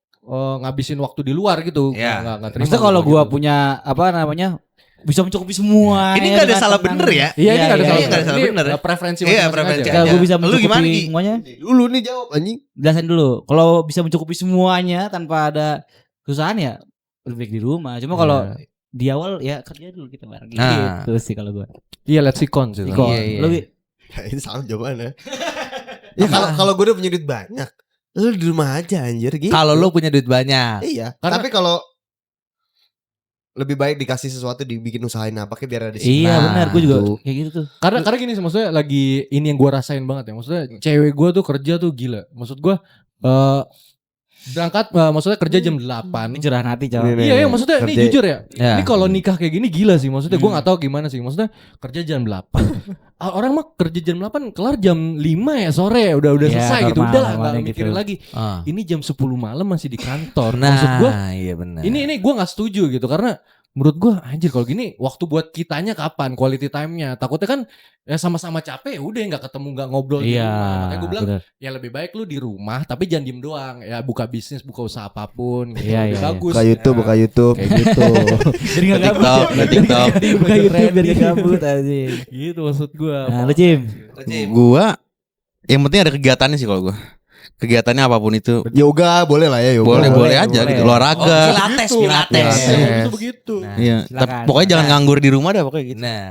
ngabisin waktu di luar gitu. Iya. Nggak terima Maksudnya kalau gitu. gue punya apa namanya bisa mencukupi semua. Ini ya, nggak ada dengan salah tenang. bener ya? Iya, ini nggak ada Iya, salah. iya, nggak ada salah Ini bener ya. preferensi Iya, masing-masing preferensi aja. Kalau aja. gue bisa Lu mencukupi gimana, Gi? semuanya, Dulu nih jawab anjing. jelasin dulu. Kalau bisa mencukupi semuanya tanpa ada kesusahan ya lebih baik di rumah. Cuma kalau di awal ya kerja dulu kita bareng Nah. gitu sih kalau gue. Iya, let's see cons itu. Iko, Iya, iya. lu Gi? Ini salah jawabannya. Ya kalau gue udah punya duit banyak, lu di rumah aja anjir gitu. Kalau lu punya duit banyak. Iya, Karena- tapi kalau lebih baik dikasih sesuatu dibikin usahain apa kayak biar ada di Iya Nah, benar, gue juga tuh. kayak gitu tuh. Karena gini sih, maksudnya lagi ini yang gue rasain banget ya. Maksudnya cewek gue tuh kerja tuh gila. Maksud gue berangkat maksudnya kerja jam Ini 8. curahan hati coy. Nih, Iya, maksudnya ini kerja. jujur ya. Ya. Ini kalau nikah kayak gini gila sih. Maksudnya gue nggak tahu gimana sih. Maksudnya kerja jam 8. Orang mah kerja jam 8 kelar jam 5 ya sore udah Ya, selesai gitu. normal, Udah lah normalnya nggak mikirin gitu. lagi. Ah. Ini jam 10 malam masih di kantor. Nah, Maksud gue iya benar. ini gue nggak setuju gitu karena menurut gue anjir kalau gini waktu buat kitanya kapan quality time-nya. Takutnya kan ya sama-sama capek udah nggak ketemu nggak ngobrol di Iya. rumah. Makanya gue bilang bener. ya lebih baik lu di rumah tapi jangan diem doang. Ya buka bisnis, buka usaha apapun gitu. Iya, Lebih iya, bagus. Buka YouTube. Kayak gitu. Jadi enggak gabut. TikTok, ya. TikTok. Buka YouTube biar gak gabut aja. Gitu maksud gue. Nah, lu Cim. Gua yang penting ada kegiatannya sih kalau gua. Kegiatannya apapun itu. Yoga boleh lah ya yoga. Boleh aja boleh. gitu. Olahraga. Pilates, Pilates. Pilates. Begitu. Nah, Iya. Silakan. Pokoknya jangan nganggur di rumah dah pokoknya gitu. Nah,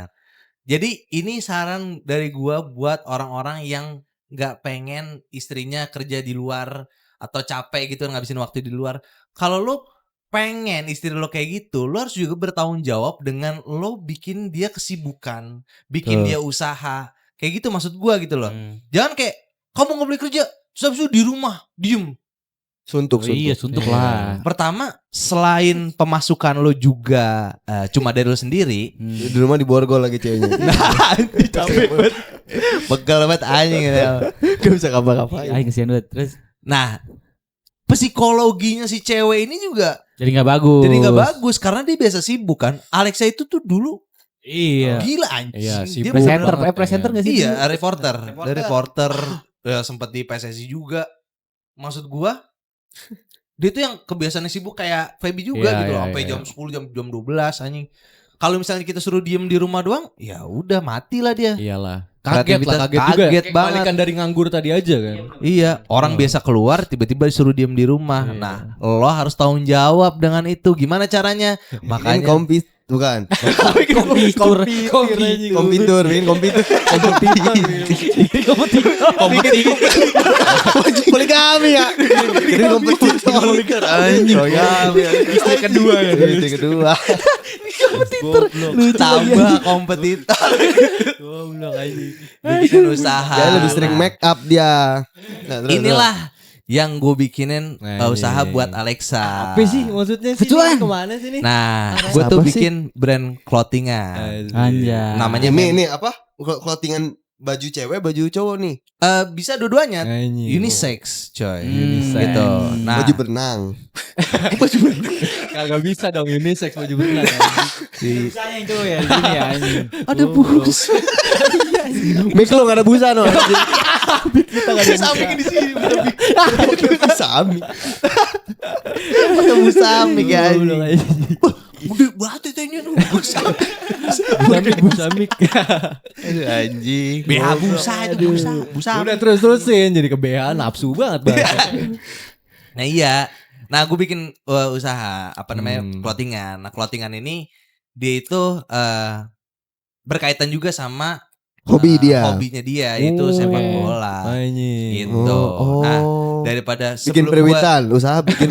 jadi ini saran dari gua buat orang-orang yang nggak pengen istrinya kerja di luar atau capek gitu ngabisin waktu di luar. Kalau lu pengen istri lo kayak gitu, lo harus juga bertanggung jawab dengan lo bikin dia kesibukan, bikin Tuh. dia usaha. Kayak gitu maksud gua gitu loh. Jangan kayak kamu nggak boleh kerja, terus habis itu di rumah diem. Suntuk. Iya, suntuk lah. Pertama, selain pemasukan lo juga cuma dari lo sendiri, Di rumah di borgol lagi ceweknya. capek banget. Begal banget anjing gitu. Gak bisa ngapa-ngapain. Aing kesian banget. Terus Nah, psikologinya si cewek ini juga jadi enggak bagus. jadi nggak bagus karena dia biasa sibuk kan. Alexa itu tuh dulu Iya. gila anjing. Iya, Dia sibuk Presenter, banget, presenter iya. enggak sih? Iya, reporter. Dia reporter ya, sempat di PSSI juga. Maksud gua dia tuh yang kebiasaannya sibuk kayak Feby juga Iya, gitu loh, iya, sampai iya. jam 10 jam 12 anjing. Kalau misalnya kita suruh diem di rumah doang, ya udah matilah dia. Iyalah. Kreativitas Kaget juga. kaget Kayak banget. balikan dari nganggur tadi aja kan. Iya, orang biasa keluar tiba-tiba disuruh diem di rumah. Iya. Nah, lo harus tanggung jawab dengan itu. Gimana caranya? Bikin Makanya bukan. Kompitur. Komputer, bikin komputer. Poligami ya. Bikin komputer. Anjing. Istri kedua ya. Istri kedua. tambah kompetitor. Bikin usaha. Dia lebih sering make up dia. Nah, terus, Inilah yang gue bikinin Nah, usaha ini. buat Alexa. Apa sih maksudnya sih? Kecuan. Kemana sih nih? Nah, gue tuh Apa sih? bikin brand clothingan. Anjay. Namanya Ini apa? Clothingan baju cewek, baju cowok nih. bisa dua-duanya. Anjing. Unisex, coy. Unisex. Gitu. Nah, Baju berenang. Kagak bisa dong unisex baju berenang. Busanya itu ya, gini ya anjing. ada busa. Mik lu gak ada busa no. Kita gak ada Sampai di sini. Sami. Ada busa mik ya. Goblok, anjing. Gede banget tehnya tuh. Busa. Busamik. Anjing. BH busa itu busa. Busa. Udah terus-terusin jadi ke BH nafsu banget bahasa. Nah iya. Nah gue bikin usaha apa namanya Hmm. clothingan. Nah clothingan ini dia itu berkaitan juga sama Hobi dia. hobinya dia itu Oh. sepak bola. Anjing. Gitu. Nah Oh. daripada Bikin sebelum periwitan, usaha bikin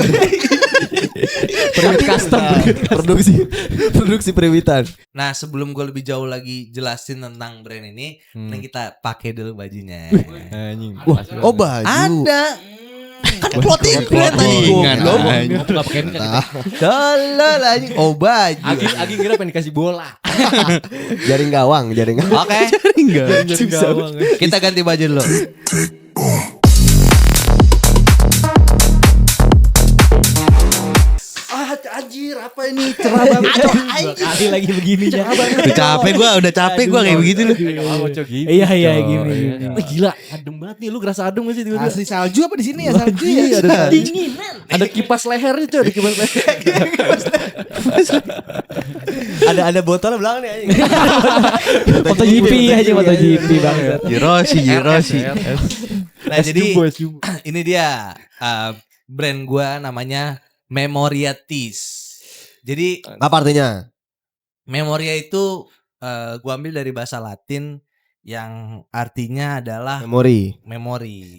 Permit custom. produksi periwitan. Nah sebelum gue lebih jauh lagi jelasin tentang brand ini, nah kita pakai dulu bajunya. Anjing. Oh baju. Ada. Kan clothing brand tadi Clothingan, goblok. anjing. Enggak pakai ini. Tolol anjing. Oh baju. Agi kira pengen dikasih bola. Jaring gawang. Oke. Jaring gawang. Kita ganti baju dulu. Anjir apa ini cerah banget. Kali lagi begini ya. Udah capek gua kayak begitu loh. Iya, iya, gini. Gila, adem banget nih. Lu ngerasa adem gak sih tiba-tiba? Asli salju apa di sini ya salju ya? Iya, ada Dinginan. ada kipas lehernya coy, ada kipas leher. Ada botol belakang nih anjing. MotoGP aja MotoGP banget. Jiroshi. Nah jadi ini dia brand gua namanya Memoria Tees. Jadi Apa artinya? Memoria itu gua ambil dari bahasa Latin yang artinya adalah memori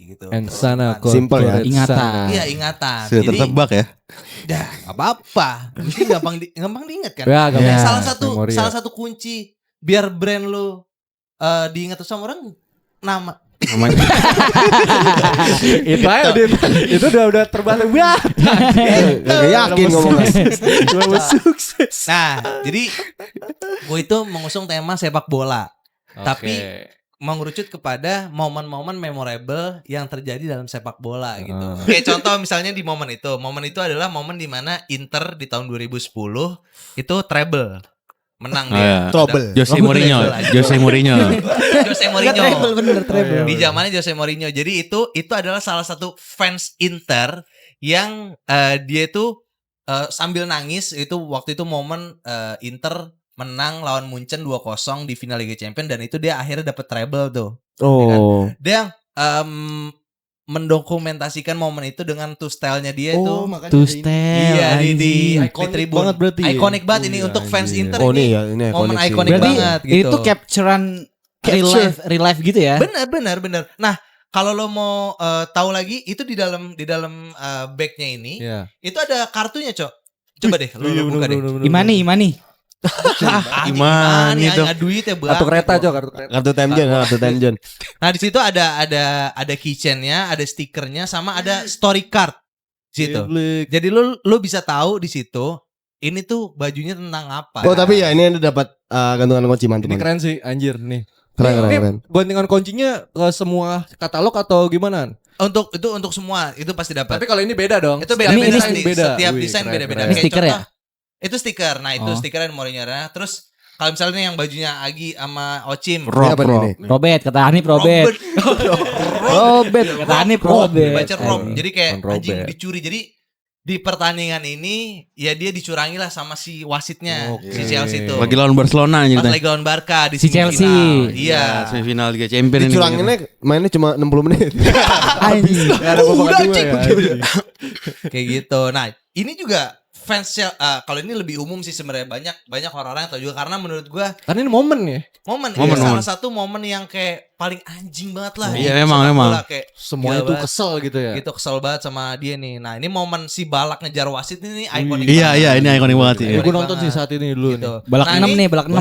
gitu. Sana Simple ya. Ingatan. Iya ingatan. Sudah Jadi tertebak ya. dah apa-apa. Mesti gampang diingat kan. Ya, gampang. Ya. Memoria. Salah satu kunci biar brand lu diingat sama orang namanya. Itu aja Dit. Itu udah terbalik banget. Gak yakin ngomongnya. Cuma sukses. Nah, jadi gue itu mengusung tema sepak bola. Tapi mengerucut kepada momen-momen memorable yang terjadi dalam sepak bola gitu. Kayak contoh misalnya di momen itu adalah momen di mana Inter di tahun 2010 itu treble. Menang dia. Trouble. Jose Mourinho. Jose Mourinho. Treble. Di zamannya Jose Mourinho. Jadi itu adalah salah satu fans Inter yang dia itu sambil nangis itu waktu itu momen Inter menang lawan Munchen 2-0 di final Liga Champions dan itu dia akhirnya dapat treble tuh. Oh. Dia mendokumentasikan momen itu dengan two style-nya dia itu. Two step. Iya di Ikonik tribun. banget berarti. Ikonik banget ini Iya, untuk fans anjir. Inter Oh ini. nih ya, ini Momen ikonik sih. ikonik Berarti banget gitu. itu capturean real life gitu ya. Benar. Nah, kalau lo mau tahu lagi itu di dalam bag-nya ini Iya. itu ada kartunya, Cok. Coba deh lo buka deh. Imani. Imani dong. Duit ya Kartu kereta Cok, kartu kereta. Kartu time zone. Nah, di situ ada keychain-nya, ada stikernya sama ada story card situ. Jadi lo bisa tahu di situ ini tuh bajunya tentang apa. Oh tapi ya ini Anda dapat gantungan kunci mantap. Ini keren sih, anjir nih. Keren. Gantungan kuncinya ke semua katalog atau gimana? Untuk semua itu pasti dapat. Tapi kalau ini beda dong. Itu beda-beda Ini nih. beda. Setiap Wih, desain keren, beda-beda. keren. Kayak Stiker ya? contoh, itu stiker. Nah, itu stikernya Mourinho. Terus kalau misalnya yang bajunya Agi sama Ocim. Ini apa nih? Robert kata Hanif Robert. Kata Hanif Robert. Baca Rob. Jadi kayak Robert. anjing dicuri. Jadi di pertandingan ini ya dia dicurangi lah sama si wasitnya si Chelsea itu. Lagi lawan Barcelona Pas gitu. lagi lawan Barca di Si semifinal. Chelsea. Iya. Semifinal Liga Champions ini. Dicuranginnya mainnya cuma 60 menit. Anjing. Gak ada babak kedua ya. anjing. Kayak gitu. Nah, ini juga fans kalau ini lebih umum sih sebenarnya banyak orang-orang yang tahu juga karena menurut gua Karena ini momen ya. momen Momen. salah satu momen yang kayak paling anjing banget lah. Iya, di memang, sepak memang. bola, kayak Semua gila itu banget. kesel gitu ya. Gitu kesel banget sama dia nih. Nah, ini momen si Balak ngejar wasit ini ikonik Iya, banget. iya, ini ikonik banget sih. Ya, gue Ikonik nonton banget. sih saat ini dulu Gitu. Balak Nah, 6 ini- nih, balak 6.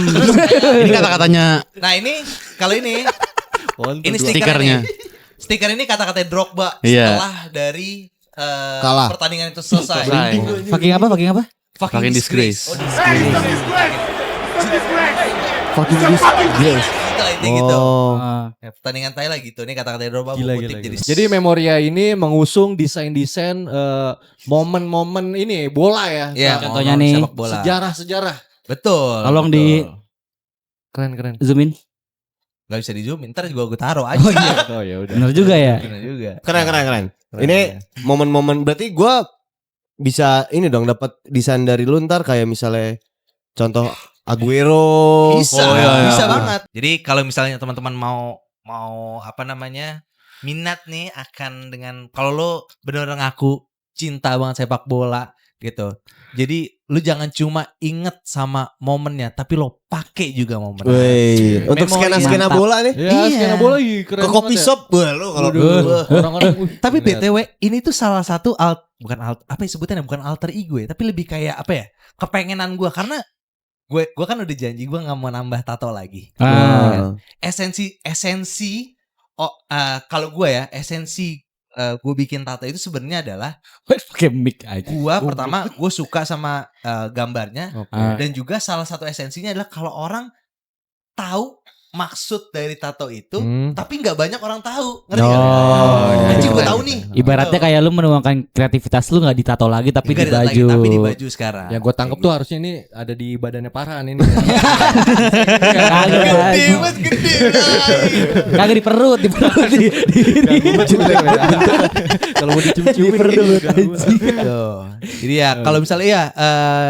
Ini kata-katanya Nah, ini kalau ini ini stikernya. Stiker ini kata-kata Drogba Iya. setelah dari Kalah. pertandingan itu selesai. Fucking apa? Fucking disgrace. Oh, disgrace. Fucking disgrace. Gitu lah, intinya gitu. Oh. Ya, pertandingan Thailand gitu. Ini kata-kata Drogba Gila, gue kutip gila. jadi Jadi Memoria ini mengusung desain-desain momen-momen ini bola ya. ya, Contohnya momen nih, sepak bola. Sejarah-sejarah. Betul. Tolong betul. Keren. Zoomin. Gak bisa di zoom, ntar juga gue taruh aja. Oh ya udah. Bener juga ya. Bener juga. Keren. Ini momen-momen berarti gua bisa ini dong dapat desain dari lu ntar kayak misalnya contoh Aguero. Bisa, Oh, iya, iya. bisa banget. Jadi kalau misalnya teman-teman mau apa namanya minat nih akan dengan kalau lo benar-benar ngaku cinta banget sepak bola gitu. Jadi lu jangan cuma inget sama momennya, tapi lo pakai juga momennya. Wih, untuk Memori skena-skena mantap. bola nih. Ya, Iya. skena bola lagi keren Ke kopi banget ya. shop wah lu kalau Orang-orang Tapi BTW ini tuh salah satu apa ya sebutannya bukan alter ego ya, tapi lebih kayak apa ya? Kepengenan gue karena gue kan udah janji gue nggak mau nambah tato lagi. Esensi kalau gue ya esensi gue bikin tato itu sebenarnya adalah Pakai mic aja. gue pertama gue suka sama gambarnya Ah. dan juga salah satu esensinya adalah kalau orang tahu maksud dari tato itu tapi nggak banyak orang tahu ngerti nggak? Anjing gue tahu nih. Ibaratnya kayak lu menuangkan kreativitas lu nggak ditato lagi tapi Nggak di ditato lagi, baju. tapi di baju sekarang. Ya gue tangkep tuh harusnya ini ada di badannya Farhan ini. Kagak Gede baju. banget gede. Kagak di perut, di Kalau mau dicium-ciumin Tuh. Jadi ya kalau misalnya ya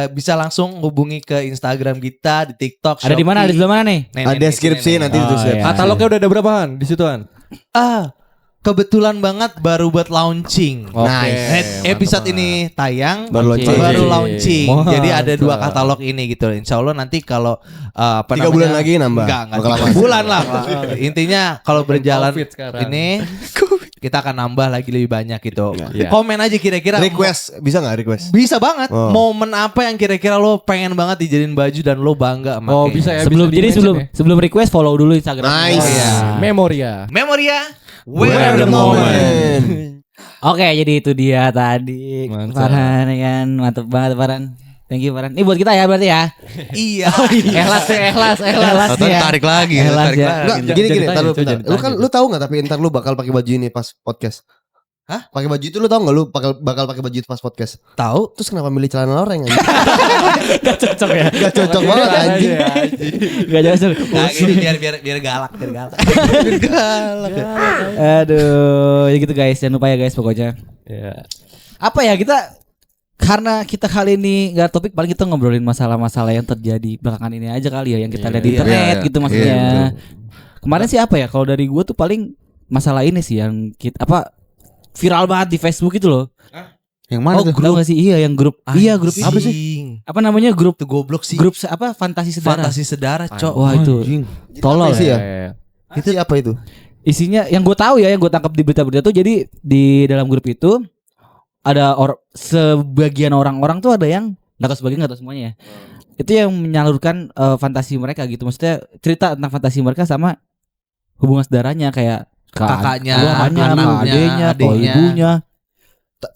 bisa langsung hubungi ke Instagram kita di TikTok. Ada di mana? Ada di mana nih? ada deskripsi nanti Oh, itu siap. iya. Katalognya udah ada berapaan di situan? Kebetulan banget baru buat launching. Nice. Episode ini tayang Baru launching. baru launching. Wah, Jadi ada dua mantap. katalog ini gitu. Insya Allah nanti kalau 3 bulan lagi nambah. Enggak Bakal 3 lama. bulan lah. Intinya kalau berjalan COVID sekarang. ini kita akan nambah lagi lebih banyak gitu. Iya. Komen aja kira-kira Request bisa nggak request? bisa banget. Oh. Momen apa yang kira-kira lo pengen banget dijadiin baju dan lo bangga sama Oh kayaknya. bisa ya. Sebelum bisa jadi di-mention sebelum ya. sebelum request follow dulu Instagram. Nice. Oh, iya. Memoria. Memoria Where the moment. Oke, jadi itu dia tadi. Mantap. Farhan ya kan, mantap banget Farhan. Thank you Farhan. Ini buat kita ya berarti ya. Iya. Ikhlas Atau ya. tarik lagi, Elas tarik ya. lagi. Enggak, Jangan gini ditanya, ntar lu itu bentar. jangan Lu kan ditanya. lu tahu nggak tapi ntar lu bakal pakai baju ini pas podcast? Hah? Pakai baju itu lu tahu nggak lu bakal pakai baju itu pas podcast? Tahu? Terus kenapa milih celana loreng anjing? Gak cocok ya. Gak cocok banget anjing. Gak cocok. Nah, gini, biar galak, biar galak. Aduh, ya gitu guys. Jangan lupa ya guys pokoknya. Ya. Apa ya kita karena kita kali ini nggak topik paling kita ngobrolin masalah-masalah yang terjadi belakangan ini aja kali ya yang kita lihat di Iya, internet iya, gitu iya, maksudnya. betul. Kemarin sih apa ya kalau dari gue tuh paling masalah ini sih yang kita apa viral banget di Facebook itu loh. Yang mana tuh? Tahu gak sih? Iya yang grup. Iya grup apa sih? Apa namanya grup Itu goblok sih. grup apa fantasi saudara. Fantasi sedara, Cok. Wah itu tolol Apa sih ya. ya? Itu apa itu? Isinya yang gue tahu ya yang gue tangkap di berita-berita tuh jadi di dalam grup itu ada sebagian orang-orang tuh ada yang nggak tahu sebagian nggak tahu semuanya ya. Itu yang menyalurkan fantasi mereka gitu. Maksudnya cerita tentang fantasi mereka sama hubungan saudaranya kayak Kakaknya, anaknya, adiknya, ke ibunya.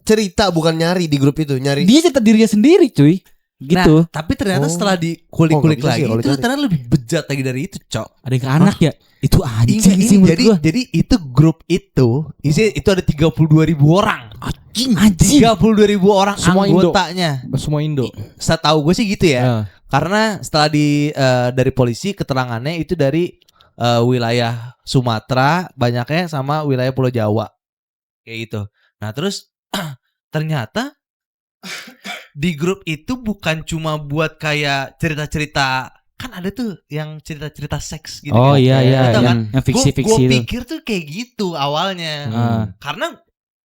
Cerita bukan nyari di grup itu, nyari. Dia cerita dirinya sendiri, cuy. Gitu. Nah, tapi ternyata Oh. setelah dikulik-kulik Oh, nggak bisa lagi sih kalau itu cari. ternyata lebih bejat lagi dari itu, Cok. Ada yang ke anak ya. Itu anjing Ini sih menurut jadi gua. jadi itu grup itu ada 32.000 orang. Anjing. 32.000 orang Semua Indo. anggotanya. Semua Indo. Setahu gue sih gitu ya. Ya. Karena setelah dari polisi keterangannya itu dari wilayah Sumatera banyaknya sama wilayah Pulau Jawa. Kayak gitu. Nah, terus ternyata di grup itu bukan cuma buat kayak cerita-cerita, kan ada tuh yang cerita-cerita seks gitu Oh kan. iya iya Betul kan? yang fiksi-fiksi Gue itu. pikir tuh kayak gitu awalnya. Ah. Karena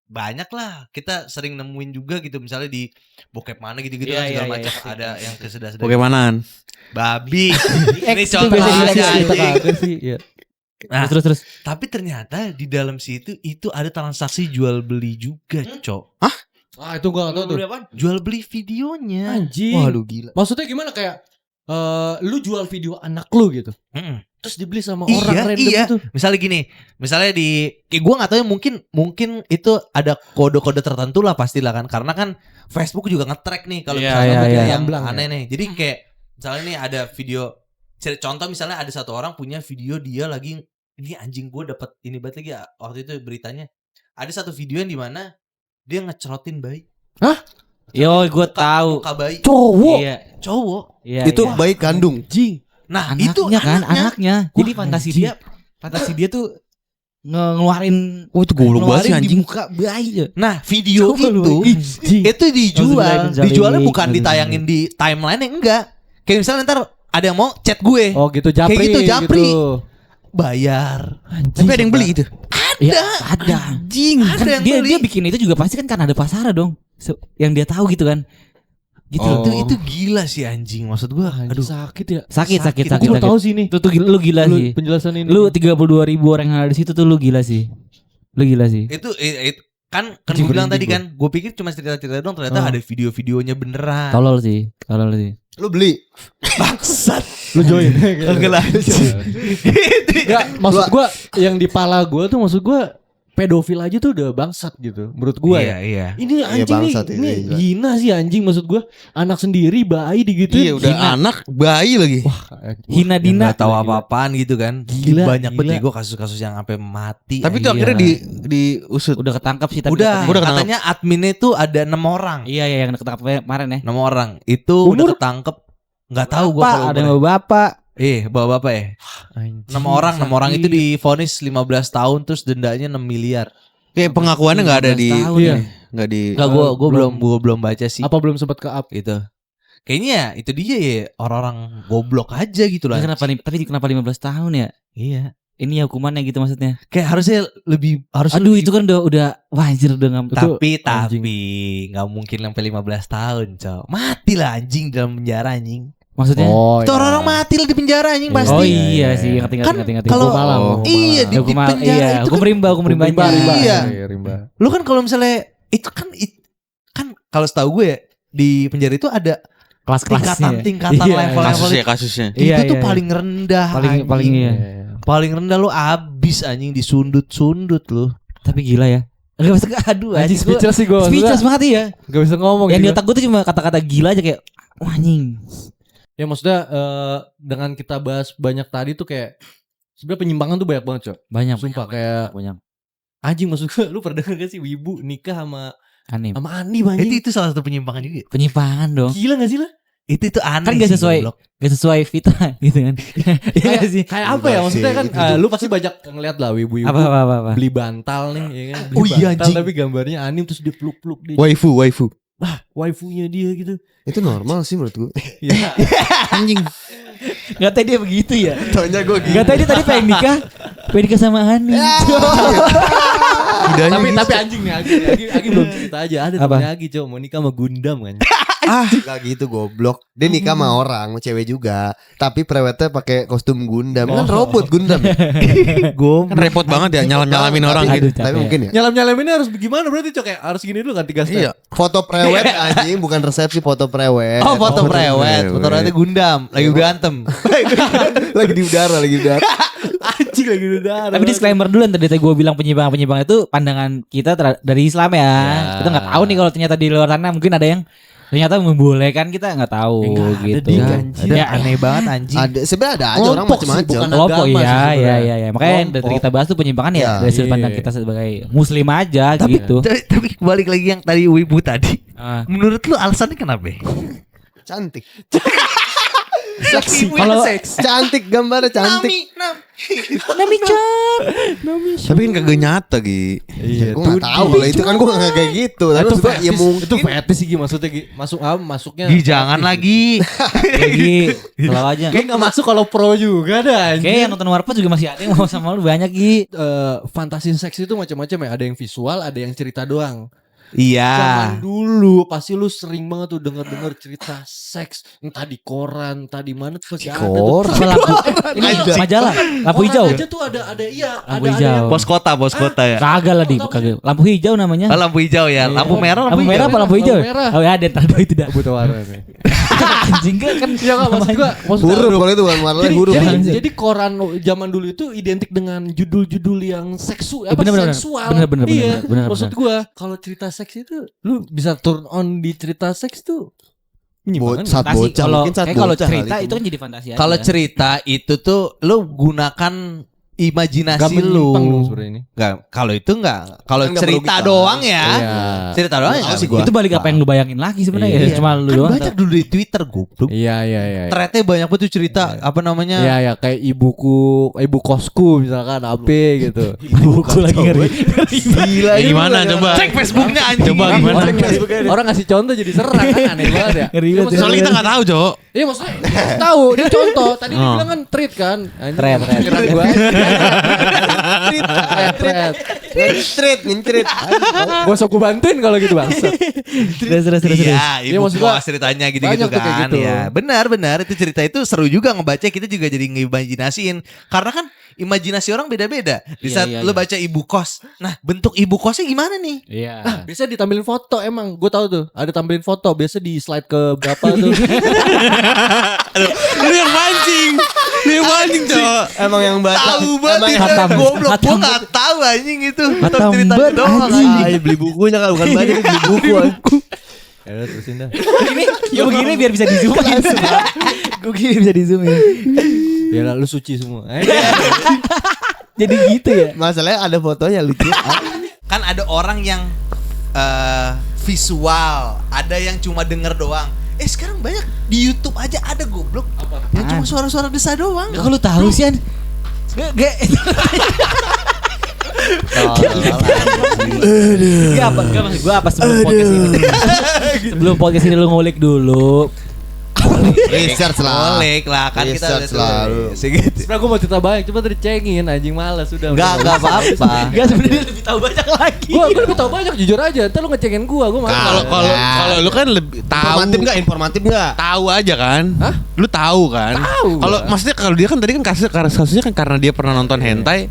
banyak lah kita sering nemuin juga gitu misalnya di bokep mana gitu-gitu Iya, kan segala iya, macam iya. ada yang kesedah-sedah Bagaimaan? babi. Ini X itu contoh biasa aja, gitu, anjing. Kagak sih. Ya. Nah, Terus tapi ternyata di dalam situ itu ada transaksi jual beli juga, Cok. Ah itu gua enggak tahu tuh. Jual beli videonya. Anjing. Waduh gila. Maksudnya gimana kayak lu jual video anak lu gitu. Mm-mm. Terus dibeli sama Iya, orang random iya. itu. Misalnya gini, misalnya kayak gue nggak tahu ya mungkin itu ada kode-kode tertentu lah pastilah kan, karena kan Facebook juga nge-track nih kalau Iya, misalnya iya, ada iya. yang Gamblang, aneh nih. Jadi kayak misalnya nih ada video, contoh misalnya ada satu orang punya video dia lagi ini anjing gue dapat ini banget lagi ya, waktu itu beritanya ada satu video yang dimana dia ngecerotin bayi. yo gue tahu. Muka bayi Cowok. Iya. cowok. Iya. Itu iya. bayi kandung. Anjing. Nah anaknya itu kan anaknya. anaknya. Jadi Wah, fantasi dia tuh ngeluarin Oh itu goblok banget sih ngeluarin di anjing. muka bayi aja. Nah video Coba lu, itu dijual, Auzubillahi min dijualnya dzalik. bukan ditayangin di timeline enggak. Kayak misalnya ntar ada yang mau chat gue, Oh gitu japri. Kayak gitu, japri. Gitu. bayar. Tapi ada yang beli itu. Ya, ada. Anjing. Kan yang dia beli. dia bikin itu juga pasti kan karena ada pasar dong. Yang dia tahu gitu kan. Gitu. Oh. Itu gila sih anjing maksud gua. Aduh Aduh. sakit ya. Sakit. Aku baru tahu sih ini. Itu tuh lu gila Lu sih. penjelasan ini. Lu 32.000 orang yang ada di situ tuh lu gila sih. Lu gila sih. Itu kan Anjing, gue bilang merinding tadi kan, gue pikir cuma cerita-cerita doang, ternyata Oh. ada video-videonya beneran. Tolol sih. Lu beli. Bangsat. Lu join. Oke lah. Enggak, maksud gua yang di pala gua tuh maksud gua pedofil aja tuh udah bangsat gitu. Menurut gua ya. Iya. Ini anjing bangsat nih, itu, ini gila. hina sih anjing maksud gua. Anak sendiri bayi digituin. Iya udah Hina. anak bayi lagi. Hina Dia Dina. nggak tahu apa-apaan gitu kan. Gila, Banyak gila. banget gue kasus-kasus yang sampai mati. Tapi itu anjing. akhirnya diusut. Udah ketangkap sih tapi Udah, Udah ketangkap. katanya adminnya itu ada 6 orang. Iya yang ketangkap kemarin ya. 6 orang. Itu Umur? udah ketangkep. Nggak tahu gue Pak, kalau ada yang umurnya. bawa bapak. Bapak ya. 6 orang, 6 orang itu divonis 15 tahun terus dendanya 6 miliar. Kayak pengakuannya nggak ada di 15 tahun Iya. ya. nggak di Enggak gue belum baca sih. Apa belum sempat ke up? Gitu. Kayaknya ya itu dia ya orang-orang goblok aja gitu lah. Tapi kenapa 15 tahun ya? Iya. Ini ya hukumannya gitu maksudnya. Kayak harusnya harus Aduh itu kan udah wah anjir udah nggak. Itu tapi nggak mungkin sampai 15 tahun, Cok. Mati lah anjing dalam penjara anjing. Maksudnya? Oh, Itu iya. orang-orang mati lah di penjara anjing pasti. Oh iya sih, ngerti. Kan kalau Hukum malam, hukum iya malam. di Hukum penjara iya, itu hukum kan rimba, hukum rimbanya. Iya. Rimba. Lu kan kalau misalnya itu kan kalau setahu gue ya di penjara itu ada Kelas-kelasnya. tingkatan Iya, level-level kasusnya. Iya, itu tuh iya. paling rendah Paling anjing. iya. Paling rendah lu abis anjing disundut-sundut lu. Tapi gila ya. Enggak bisa aduh Anjing gua- speechless sih gue. Speechless banget ya. Gak bisa ngomong. Yang di gitu. otak gue tuh cuma kata-kata gila aja kayak wah anjing. Ya maksudnya dengan kita bahas banyak tadi tuh kayak sebenarnya penyimpangan tuh banyak banget, Cok. Banyak. Sumpah kayak Banyak. anjing maksud gue lu pernah denger gak sih wibu nikah sama Aneh. Ani anjing. Itu salah satu penyimpangan juga. Penyimpangan dong. Gila gak sih lah? Itu aneh. Kan gak sih, sesuai goblok. gak sesuai fitrah gitu kan. Iya Kayak, gak sih. kayak apa ya maksudnya kan lu pasti banyak ngeliat lah wibu-wibu Apa. beli bantal nih ya kan. Beli Oh iya, bantal anjing. tapi gambarnya Ani terus dia peluk-peluk dia. Waifu. Waifunya dia gitu. Itu normal sih menurut gue. Anjing. Gak tau dia begitu ya. Taunya gue Gak tau dia tadi pengen nikah sama Hani. Tapi anjing nih Agi belum cerita aja. Ada Apa? temennya Agi coba mau nikah sama Gundam kan. Gak gitu goblok. Dia nikah sama orang, sama cewek juga. Tapi prewetnya pakai kostum Gundam. Kan robot Gundam. Kan repot banget ya nyalam-nyalamin orang tapi, gitu. Aduh, tapi capek. mungkin ya. Nyalam-nyalam ini harus gimana berarti Cok? Kayak harus gini dulu kan 3 step. Iya. Foto prewed anjing, bukan resepsi foto prewed. Oh foto prewed. Foto prewed Gundam lagi berantem. lagi di udara. Anjing lagi udah. Tapi disclaimer dulu yang tadi gue bilang penyimpangan itu pandangan kita dari Islam ya. Kita nggak tahu nih kalau ternyata di luar sana mungkin ada yang ternyata membolehkan, kita nggak tahu Nggak ada, gitu. Dik, Ya, anjing. Ada aneh banget anjing. Ada sebenarnya ada aja orang Kelompok sih, macam-macam. bukan kelompok agama sih iya. sebenarnya. Makanya yang Kelompok. dari kita bahas tuh penyimpangan ya Ya, dari sudut iya. pandang kita sebagai muslim aja gitu. Tapi balik lagi yang tadi wibu tadi. Ah. Menurut lu alasannya kenapa? Cantik. Seksi. Kalau- Cantik gambarnya cantik. Tapi kan kagak nyata Gi. Iya, Gue gak tahu kalau itu kan gue gak kayak gitu. Tapi maksud gue ya mungkin. Itu fetis sih maksudnya Gi. Masuknya. Gi jangan lagi. Lagi selalu aja. Kayak gak masuk kalau pro juga dah anjing. Kayak yang nonton Warpat juga masih ada yang mau sama lu banyak Gi. Fantasi seks itu macam-macam ya. Ada yang visual, ada yang cerita doang. Iya. Zaman dulu pasti lu sering banget tuh denger cerita seks, entah di koran, entah di mana tuh pasti ada tuh. Apa lampu majalah, lampu Koran hijau. aja tuh ada iya, Lampu ada hijau. yang Bos kota ya. Kagak lah di kagak. Lampu hijau namanya. Oh, lampu hijau ya. Lampu merah, Lampu merah apa lampu hijau? Lampu merah. Oh ya ada tanda itu dah. butuh warna nih. Anjing kan Ya enggak maksud gua Huruf kalau itu bukan warna huruf. Jangan sih. jadi koran zaman dulu itu identik dengan judul-judul yang seksual, Bener, seksual. bener, Iya. bener. Maksud gua kalau cerita seks itu lu bisa turn on di cerita seks tuh menyimpangkan. Saat Fantasi. bocah Kalau mungkin saat kayak kalau bocah cerita kali itu kan jadi fantasi aja. Kalau cerita itu tuh lu gunakan imajinasi Gak menyimpang dong lu. sebenarnya ini. Enggak, kalau itu enggak. Kalau Kan nggak cerita merugikan. doang ya. Iya. Cerita doang Nggak ya. tahu sih gua. itu balik apa yang lu bayangin lagi sebenarnya Iya. ya. Cuma lu Kan doang. baca dulu di Twitter goblok. Iya. Threadnya banyak banget tuh cerita apa namanya? Iya ya kayak ibu kosku misalkan AP gitu. Buku lagi ngeri. Gila Ya gimana coba? Cek Facebooknya anjing. Coba gimana? Orang ngasih contoh jadi serang kan aneh banget ya. Ngeri Iya, banget. maksudnya- Soalnya kita nggak tahu, Cok. Iya maksudnya tahu dia contoh tadi dia Oh. bilang kan treat kan. Treat. Keren gua. Treat. Ngintrit. Gua sok gua bantuin kalau gitu bang. Terus. Iya, Iya, ibu maksud gua gua ceritanya gitu-gitu banyak tuh kayak kan. gitu. Ya, benar itu cerita itu seru juga ngebaca, kita juga jadi ngimajinasiin. Karena kan imajinasi orang beda-beda. Di Iya, saat iya, lu iya. baca ibu kos. Nah, bentuk ibu kosnya gimana nih? Iya. Biasa ditampilin foto emang. Gue tahu tuh. Ada tampilin foto. Biasa di slide ke berapa tuh. Lu yang mancing. Lu yang mancing, Cok. Emang yang baca. Tahu banget Emang itu. yang Hatam. Goblok, gua Hatam. enggak tahu anjing itu. Hatam Tahu ceritanya banget, doang anjing. anjing. beli bukunya kan bukan baca beli buku. Ya udah terusin dah. Begini, ya begini biar bisa di zoom. Gue gini bisa di zoom ya. Ya lah, lu suci semua. Jadi gitu ya. Masalahnya ada fotonya lucu. Kan ada orang yang visual, ada yang cuma denger doang. Sekarang banyak di YouTube aja ada goblok. Yang cuma suara-suara desa doang. Kok lu tahu sih An? Gak apa maksud gue apa sebelum podcast ini. Sebelum podcast ini lu ngulik dulu. Research lah. Boleh lah kan kita Research selalu. Segitu. Sebenernya gue mau cerita banyak, cuma tadi cengin anjing malas udah. Enggak apa-apa. Enggak sebenarnya lebih tahu banyak lagi. Gue lebih tahu banyak jujur aja. Ntar lu ngecengin gue malas. Kalau lu kan lebih tahu. Informatif enggak? Tahu aja kan? Hah? Lu tahu kan? Tahu. Kalau maksudnya kalau dia kan tadi kan kasusnya kan karena dia pernah nonton hentai.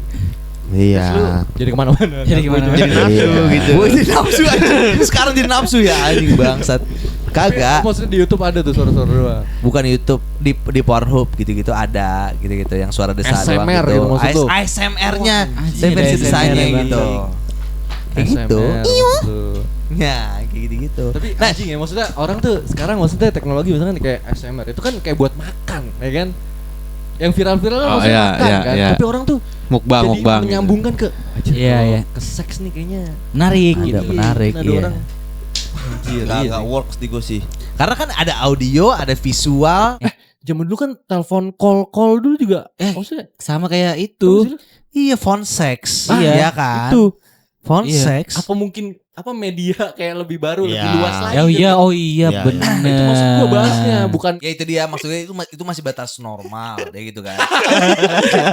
Iya. Jadi kemana-mana. Jadi gimana? Jadi nafsu gitu. Gue jadi nafsu aja. Sekarang jadi nafsu ya anjing bangsat. Kagak. Maksudnya di YouTube ada tuh suara-suara doang. Bukan YouTube di Pornhub gitu-gitu ada gitu-gitu yang suara desa doang ASMR gitu. gitu maksud lu? ASMR-nya, Anjing, ada versi desanya ASMR-nya gitu. Kayak gitu. Tuh. Ya, kayak gitu-gitu. Tapi anjing ya maksudnya orang tuh sekarang maksudnya teknologi misalkan kayak ASMR itu kan kayak buat makan, ya kan? Yang viral-viral Oh, maksudnya iya, makan iya, kan. iya. Tapi orang tuh Mukbang jadi mukbang. menyambungkan ke Iya, iya. ke seks nih kayaknya. Menarik Ada gitu. menarik, Ada iya. orang anjir, iya Enggak sih. works di gue sih. Karena kan ada audio, ada visual. Zaman dulu kan telepon call dulu juga. Maksudnya Sama kayak apa itu. sih lu? Iya, phone sex. Iya, Iya kan? Itu Phone Iya. sex. apa mungkin apa media kayak lebih baru, Iya. lebih luas lagi. Oh iya, gitu. oh iya Iya, benar. Itu maksud gua bahasnya bukan Ya itu dia maksudnya itu masih batas normal kayak gitu kan.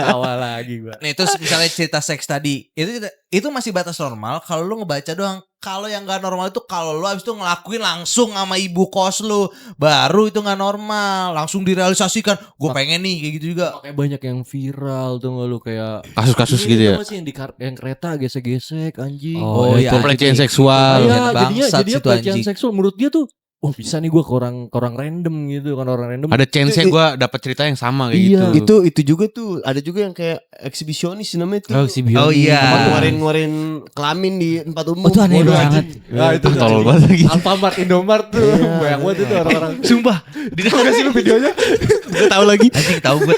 awal lagi gua. Nih terus misalnya cerita seks tadi itu masih batas normal kalau lu ngebaca doang. Kalau yang gak normal itu kalau lu abis itu ngelakuin langsung sama ibu kos lu, baru itu gak normal, langsung direalisasikan. Gue pengen nih kayak gitu juga. Kayak banyak yang viral tuh nggak lu kayak Kasus-kasus ini gitu ya. tau gak sih yang kereta gesek-gesek anjing. Oh, iya, itu pelecehan anjing. seksual. Iya, Pelecehan jadinya bangsat jadinya situ, pelecehan anjing. seksual menurut dia tuh oh bisa nih gue ke orang random gitu kan orang random. Ada chance gue dapat cerita yang sama kayak Iya. gitu. Itu juga tuh ada juga yang kayak eksibisionis namanya tuh. Oh, si Bion. Oh, iya. Ngeluarin kelamin di tempat umum. Oh, itu aneh Waduh, banget. anjing. Nah, itu Tolol banget lagi. Alfamart, Indomart tuh banyak banget itu orang-orang. Sumpah. Di mana sih lu videonya? Gue tahu lagi. Anjing tahu gue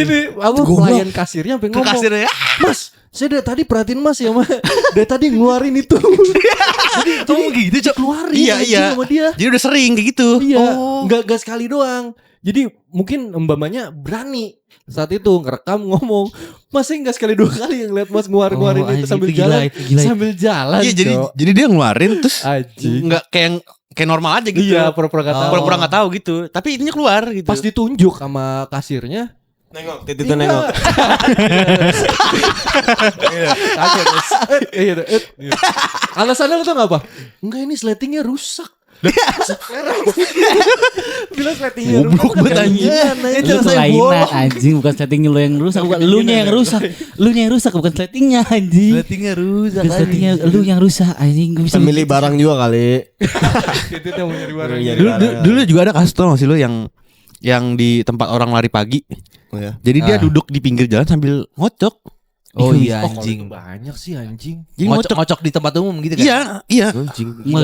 Ini apa pelayan kasirnya sampai ke ngomong. kasirnya. Mas, saya dari tadi perhatiin Mas ya, Mas. Dari tadi ngeluarin itu. Ngomong gitu, Cok. Keluarin Iya, anjing iya. sama dia. Jadi udah sering kayak gitu. Iya, nggak sekali doang. Jadi mungkin mbak-mbaknya berani saat itu ngerekam ngomong, masih nggak sekali dua kali yang lihat Mas ngeluarin Oh, itu anjing, sambil itu gila, jalan, itu gila. sambil jalan. Iya jadi Cok. jadi dia ngeluarin terus Anjing. nggak kayak normal aja gitu. Iya, pura-pura nggak tahu. Pura-pura nggak tahu gitu. Tapi intinya keluar gitu. Pas ditunjuk sama kasirnya, Nengok, titik nengok. kaget. Iya, iya. Alasannya lu tau gak apa? Enggak, ini sletingnya rusak. Bilang sletingnya rusak. Goblok banget, anjing. Itu kelainan anjing, bukan settingnya lo yang rusak, bukan lu nya yang rusak. Lu nya yang rusak bukan settingnya anjing. Settingnya rusak. Bukan settingnya lu yang rusak anjing. Gak bisa Pemilih barang juga kali. Itu tuh mau nyari barang. Dulu juga ada kasus tuh masih lo yang di tempat orang lari pagi. Oh ya. Jadi dia duduk di pinggir jalan sambil ngocok. Oh iya Oh, kalau anjing. itu banyak sih anjing. Jadi ngocok. Ngocok di tempat umum gitu kan? Iya, iya. Gak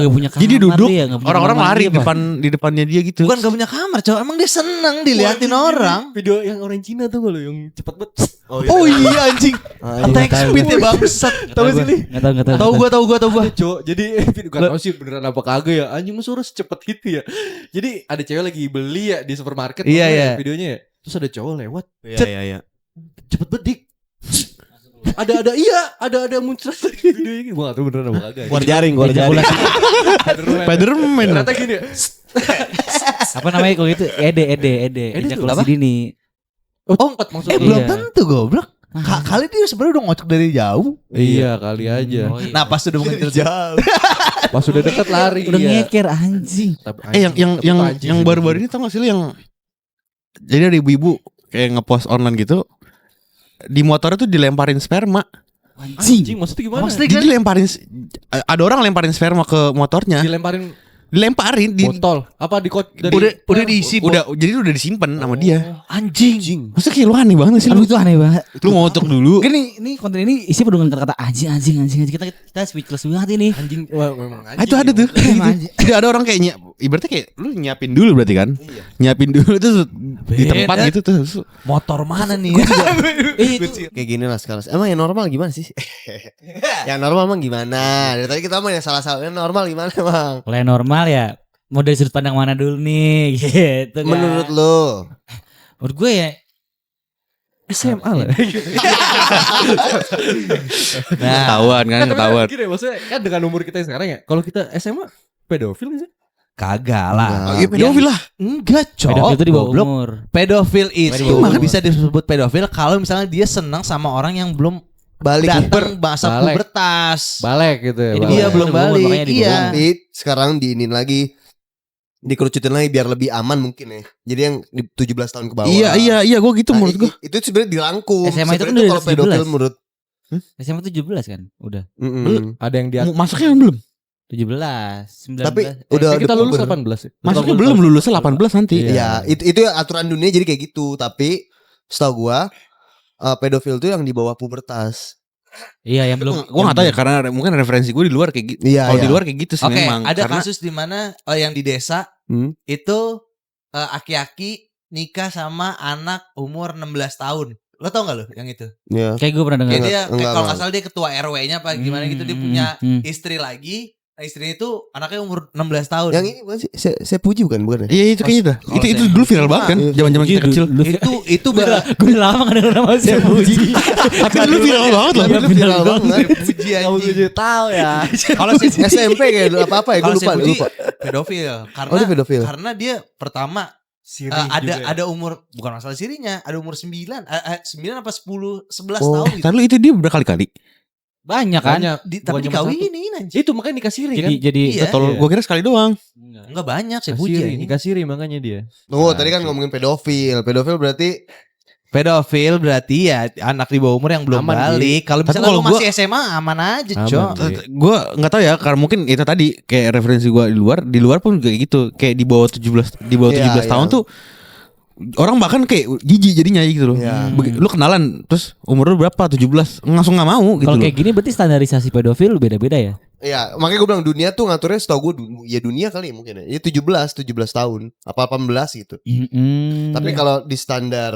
punya kamar. Jadi duduk dia, nggak punya orang-orang kamar lari dia, Pak. di depannya dia gitu. Bukan gak punya kamar, Cok. Emang dia seneng diliatin orang. Video yang orang Cina tuh lo yang cepet banget. Oh iya anjing. Attack speednya bangsat. Tahu sih nih? Nggak tahu. Tahu gua. Ada cowok, jadi gak tau sih beneran apa kagak ya. Anjing masa harus cepet itu ya. Jadi ada cewek lagi beli ya di supermarket. Iya, pokoknya iya. Videonya ya. Terus ada cowok lewat, Iya. cepet bedik. ada muncrat lagi videonya gitu. Gua gak tau beneran apa kagak. Keluar jaring, keluar jaring. Spiderman. Ternyata gini ya. Apa namanya kalau itu? Ede. Ejakulasi apa? dini. Oh, empat maksudnya. Belum Iya. tentu goblok. Kali dia sebenarnya udah ngocok dari jauh. Iya, kali aja. Oh, iya. Nah, pas udah mengejar Jauh. Pas udah deket lari. Udah iya. ngeker anjing. Tapi yang anjing, tapi anjing yang sih. baru-baru ini tau gak sih lu yang jadi ada ibu-ibu kayak ngepost online gitu di motornya tuh dilemparin sperma. Anjing maksudnya gimana? Maksudnya Jadi dilemparin ada orang lemparin sperma ke motornya. Dilemparin di botol apa dari udah diisi. jadi udah disimpan sama dia. Anjing. Maksudnya kayak lu aneh banget sih Aduh lu. itu aneh banget. Lu ngocok dulu. Gini, ini konten ini isi penuh dengan kata-kata anjing. Kita speechless banget ini. anjing. Wah, memang anjing. Ah, itu ada tuh. Emang anjing. Tidak ada orang kayak ibaratnya kayak lu nyiapin dulu berarti kan? Nyiapin dulu tuh di tempat gitu terus. Motor mana nih ya? Kayak gini lah sekarang. Emang yang normal gimana sih? Yang normal emang gimana? Dari tadi kita ngomong yang salah-salah. Yang normal gimana emang? Kalau yang normal ya mau dari sudut pandang mana dulu nih gitu kan. Menurut lo? Menurut gue ya SMA lah. Ketahuan kan, ketahuan. Gini maksudnya kan dengan umur kita yang sekarang ya. Kalau kita SMA pedofil gak sih? Kagak lah. Enggak. Iya pedofil lah. Enggak, Cok. Pedofil itu di bawah Goblok. umur. Pedofil itu Di bawah umur. bisa disebut pedofil kalau misalnya dia senang sama orang yang belum Balik datang masa Balik. pubertas. Balik gitu ya. Jadi balik. Iya, belum Di bawah umur, balik. makanya di bawah Iya. Nanti sekarang diinin lagi, dikerucutin lagi biar lebih aman mungkin ya. Jadi yang di 17 tahun ke bawah. Iya gue gitu Nah, menurut gue. Itu sebenarnya dirangkum. SMA itu kan Sebenarnya udah kalau pedofil 17. menurut. SMA 17 kan? Udah. Ada yang di Masuknya belum. 17, 19. Tapi udah kita udah lulus puber. 18 ya. Masuknya belum lulusnya 18 nanti. Iya, itu aturan dunia jadi kayak gitu. Tapi setahu gua pedofil tuh yang di bawah pubertas. Iya, yang belum. Gue gak tahu ya karena mungkin referensi gue di luar kayak gitu. Iya, Kalau di iya. luar kayak gitu sih Oke, memang. ada Karena kasus di mana yang di desa itu aki-aki nikah sama anak umur 16 tahun. Lo tau gak lo yang itu? Iya. Kayak gue pernah dengar. Kayak dia enggak, kalau enggak. nggak salah dia ketua RW-nya apa gimana gitu, dia punya istri lagi. Nah, istrinya itu anaknya umur 16 tahun. Yang ini bukan sih? Saya puji bukan ya? iya itu kayaknya Kalau itu saya- dulu viral banget kan. Zaman-zaman kita kecil. itu Gue lama gak denger nama saya Puji. Tapi dulu viral banget loh. Itu viral banget. puji anjing. tahu ya. Kalau saya SMP kayak apa ya? Gue kalau lupa. saya puji lupa. pedofil karena Oh, dia pedofil. karena dia pertama ada umur bukan masalah sirinya, ada umur 9 apa 10 11 Oh, tahun gitu. Lalu itu dia berkali-kali. Banyak kan? Tapi Bukan cuma dikawinin anjing. Itu makanya nikah siri kan. Jadi Iya. Kalau gue kira sekali doang. Enggak banyak saya Nikah puji siri, anjing. nikah siri makanya dia. Oh, tadi kan ngomongin pedofil. Pedofil berarti Pedofil berarti ya anak di bawah umur yang belum Aman, balik. Kalau Tapi misalnya kalau lu masih SMA aman aja, Aman. Cok. Iya. Gue nggak tahu ya karena mungkin itu tadi kayak referensi gue di luar pun kayak gitu. Kayak di bawah 17 Iya, tahun iya. tuh orang bahkan kayak jijik jadinya gitu loh. Iya. Lu kenalan terus umur lu berapa 17 langsung nggak mau gitu kalau loh. kayak gini berarti standarisasi pedofil beda-beda ya? ya makanya gue bilang dunia tuh ngaturnya setahu gue ya dunia kali ya mungkin ya. Ya 17 tahun apa 18 gitu. Tapi kalau di standar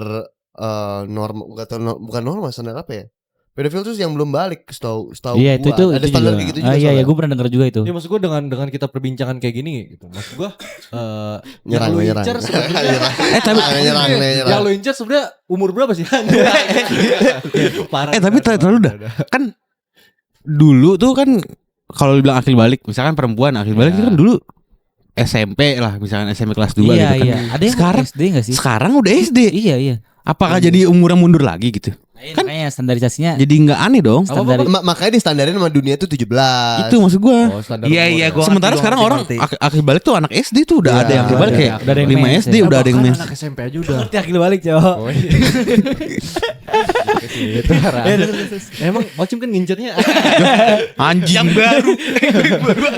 norma enggak tahu bukan norma standar apa ya? Pedofil tuh yang belum balik setahu Iya gua. itu Ada standar kayak gitu juga. Iya soalnya. gue pernah denger juga itu. Ya maksud gue dengan kita perbincangan kayak gini gitu. Maksud gue Nyerang, yang lu nyerang. incer sebenarnya Nyerang. nyerang. yang lu incer sebenarnya umur berapa sih? Parah. Tapi terlalu dah. Kan dulu tuh kan kalau dibilang akil balik, misalkan perempuan akil balik itu kan dulu SMP lah, misalkan SMP kelas 2 Iya gitu kan. iya. Ada yang Sekarang- SD nggak sih? Sekarang udah SD. Iya iya. Apakah jadi umurnya mundur lagi gitu? Kan makanya standarisasinya Jadi nggak aneh dong. standar. Makanya di standarin sama dunia tuh 17. Itu maksud gua. Oh, standar Iya, umur iya, ya. gua- Sementara ngerti, sekarang gua orang ngerti. akil balik tuh anak SD tuh udah Iya, ada yang akil balik ada. kayak Udah ada yang 5 main SD ya. udah ada yang main. Anak SMP aja udah. Ngerti akil balik, Cok. Oh, iya. Itu emang Ocim kan ngincernya Anjing. Yang baru.